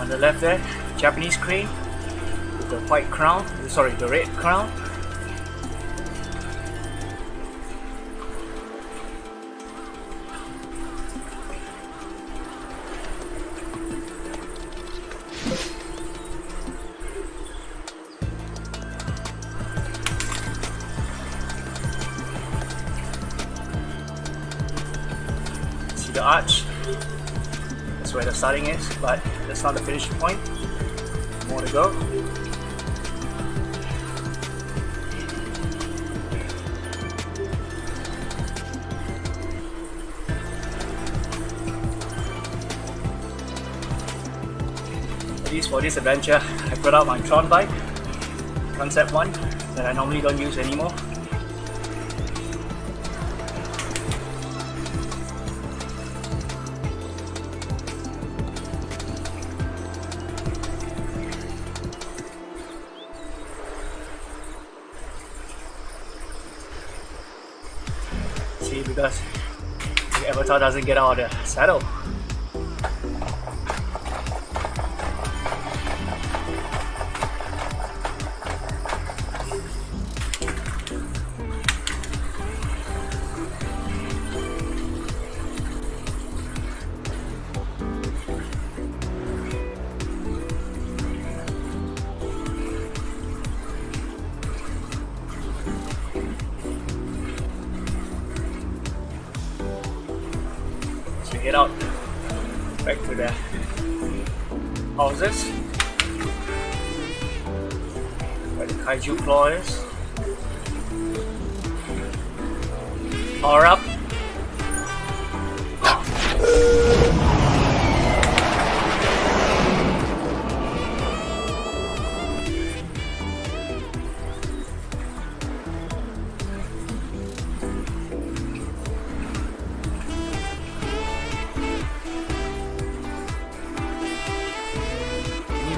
On the left there, Japanese crane with the white crown, sorry, the red crown. See the arch? That's where the starting is, but that's not the finishing point. More to go. At least for this adventure, I put out my Tron bike, Concept 1, that I normally don't use anymore. because the avatar doesn't get out of the saddle. Get out back to the houses where the kaiju claw is. Power up.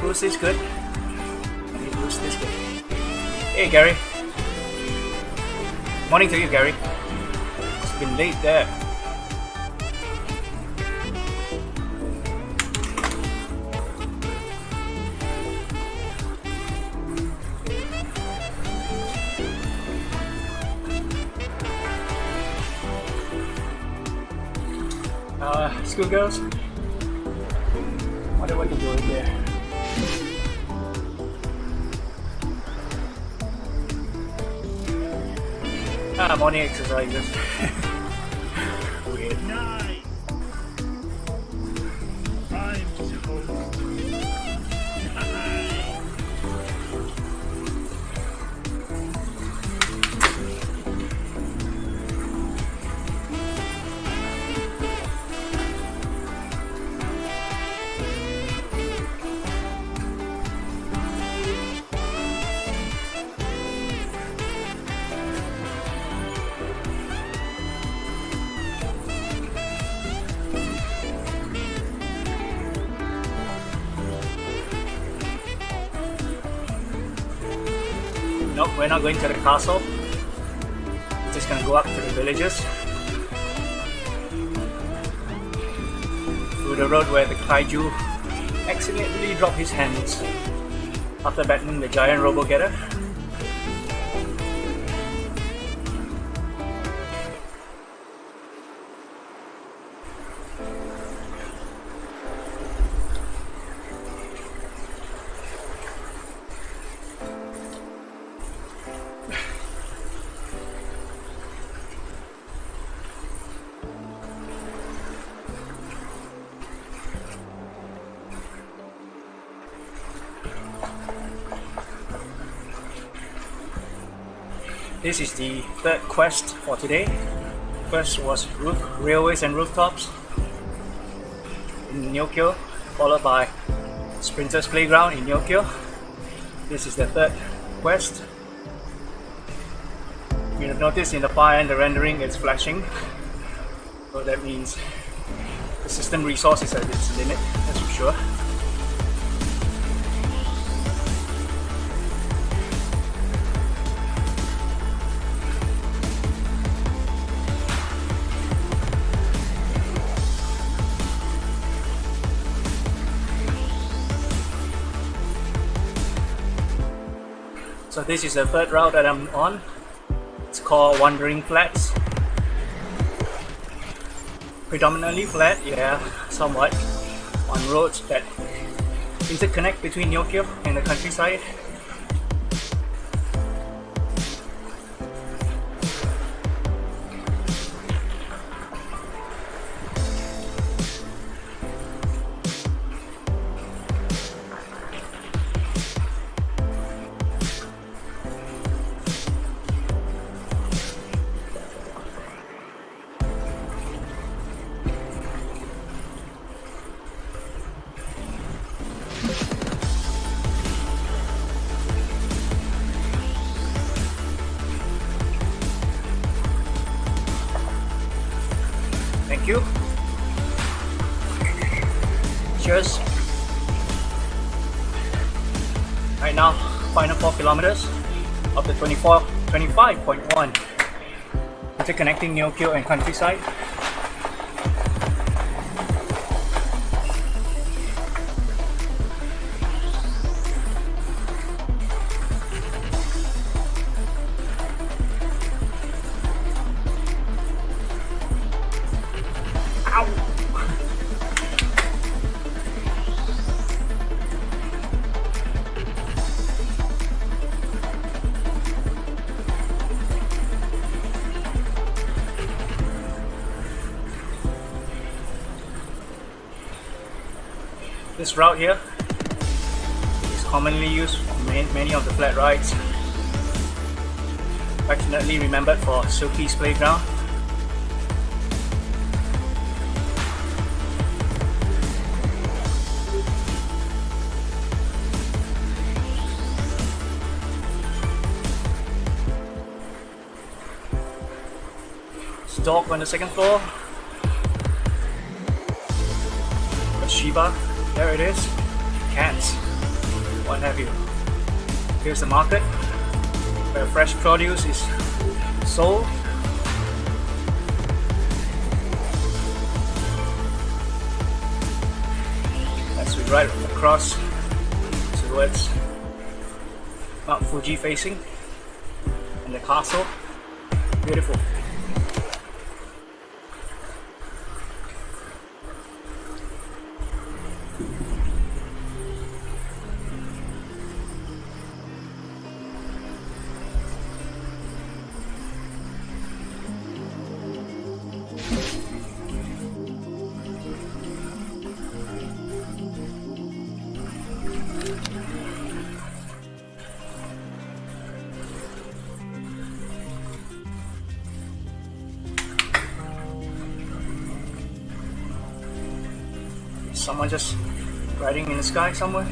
Boost is good. Boost is good. Hey Gary. Morning to you, Gary. It's been late there. Schoolgirls. Wonder what you're doing there. Morning exercises. Good night. I'm toast. Nope, we're not going to the castle. We're just gonna go up to the villages. Through the road where the kaiju accidentally dropped his hands after battling the giant robo-getter. This is the third quest for today. First was railways and rooftops in Neokyo, followed by Sprinters Playground in Neokyo. This is the third quest. You have noticed in the far end the rendering is flashing, so that means the system resource is at its limit, that's for sure. So this is the third route that I'm on. It's called Wandering Flats. Predominantly flat, yeah, somewhat, on roads that interconnect between Neokyo and the countryside. Thank you. Cheers. Right now, final 4 kilometers of the 25.1. interconnecting Neokyo and countryside. This route here is commonly used for many of the flat rides, affectionately remembered for Silky's playground. It's a dog on the second floor, a Shiba. There it is, cats, what have you. Here's the market where fresh produce is sold. As we ride across towards Mount Fuji facing and the castle, beautiful. Someone just riding in the sky somewhere.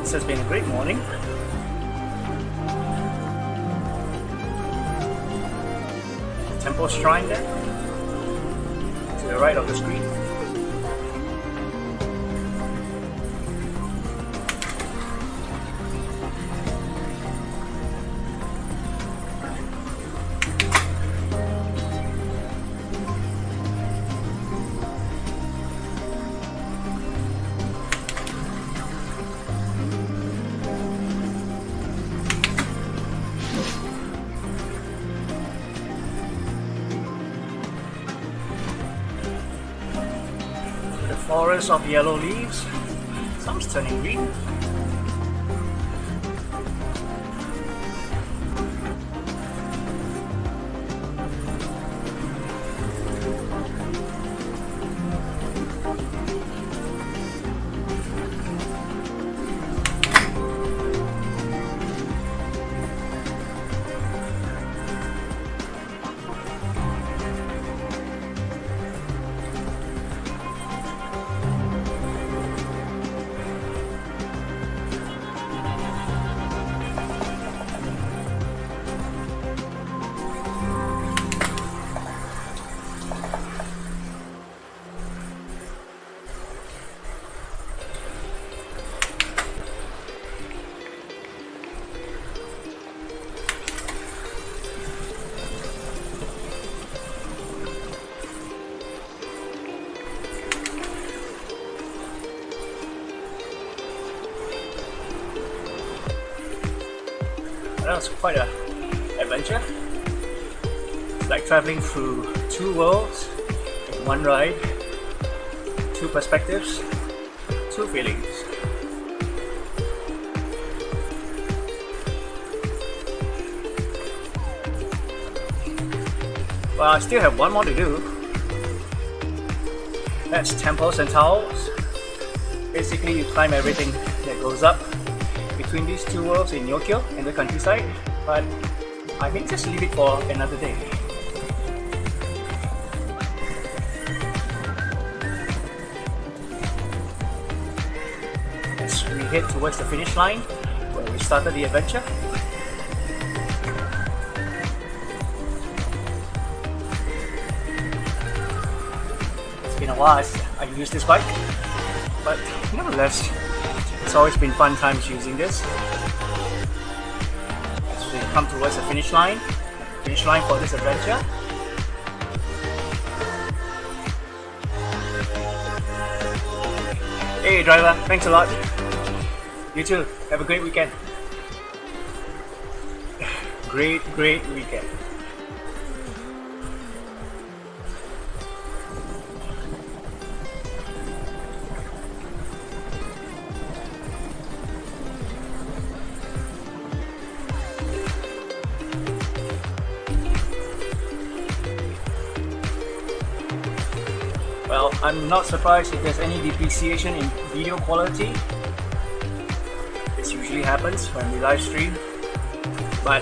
This has been a great morning. Temple shrine there, to the right of the screen. Forest of yellow leaves, some's turning green. That was quite an adventure. It's like traveling through two worlds in one ride, two perspectives, two feelings. Well, I still have one more to do. That's temples and towers. Basically, you climb everything that goes up between these two worlds in Neokyo in the countryside, but I think just leave it for another day. As we head towards the finish line where we started the adventure. It's been a while I used this bike, but nevertheless, it's always been fun times using this. As we come towards the finish line for this adventure. Hey driver, thanks a lot. You too, have a great weekend. Great weekend. Well, I'm not surprised if there's any depreciation in video quality. This usually happens when we live stream. But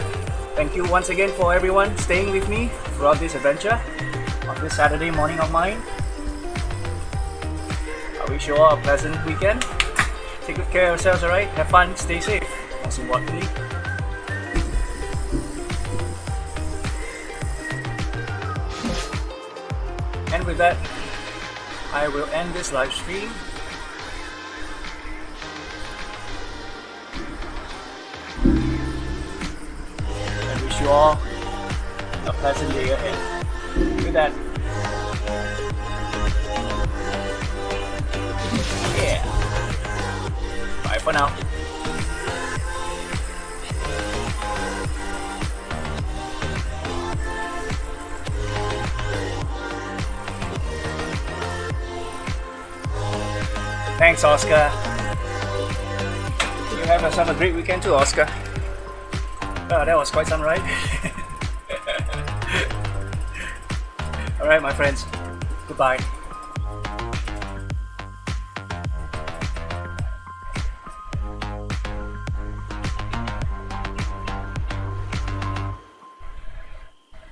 thank you once again for everyone staying with me throughout this adventure on this Saturday morning of mine. I wish you all a pleasant weekend. Take good care of yourselves, alright? Have fun, stay safe, most importantly. And with that, I will end this live stream. And wish you all a pleasant day ahead. With that, yeah. Bye for now. Thanks, Oscar. You have yourself a great weekend too, Oscar. Oh, that was quite some ride. Alright, my friends. Goodbye.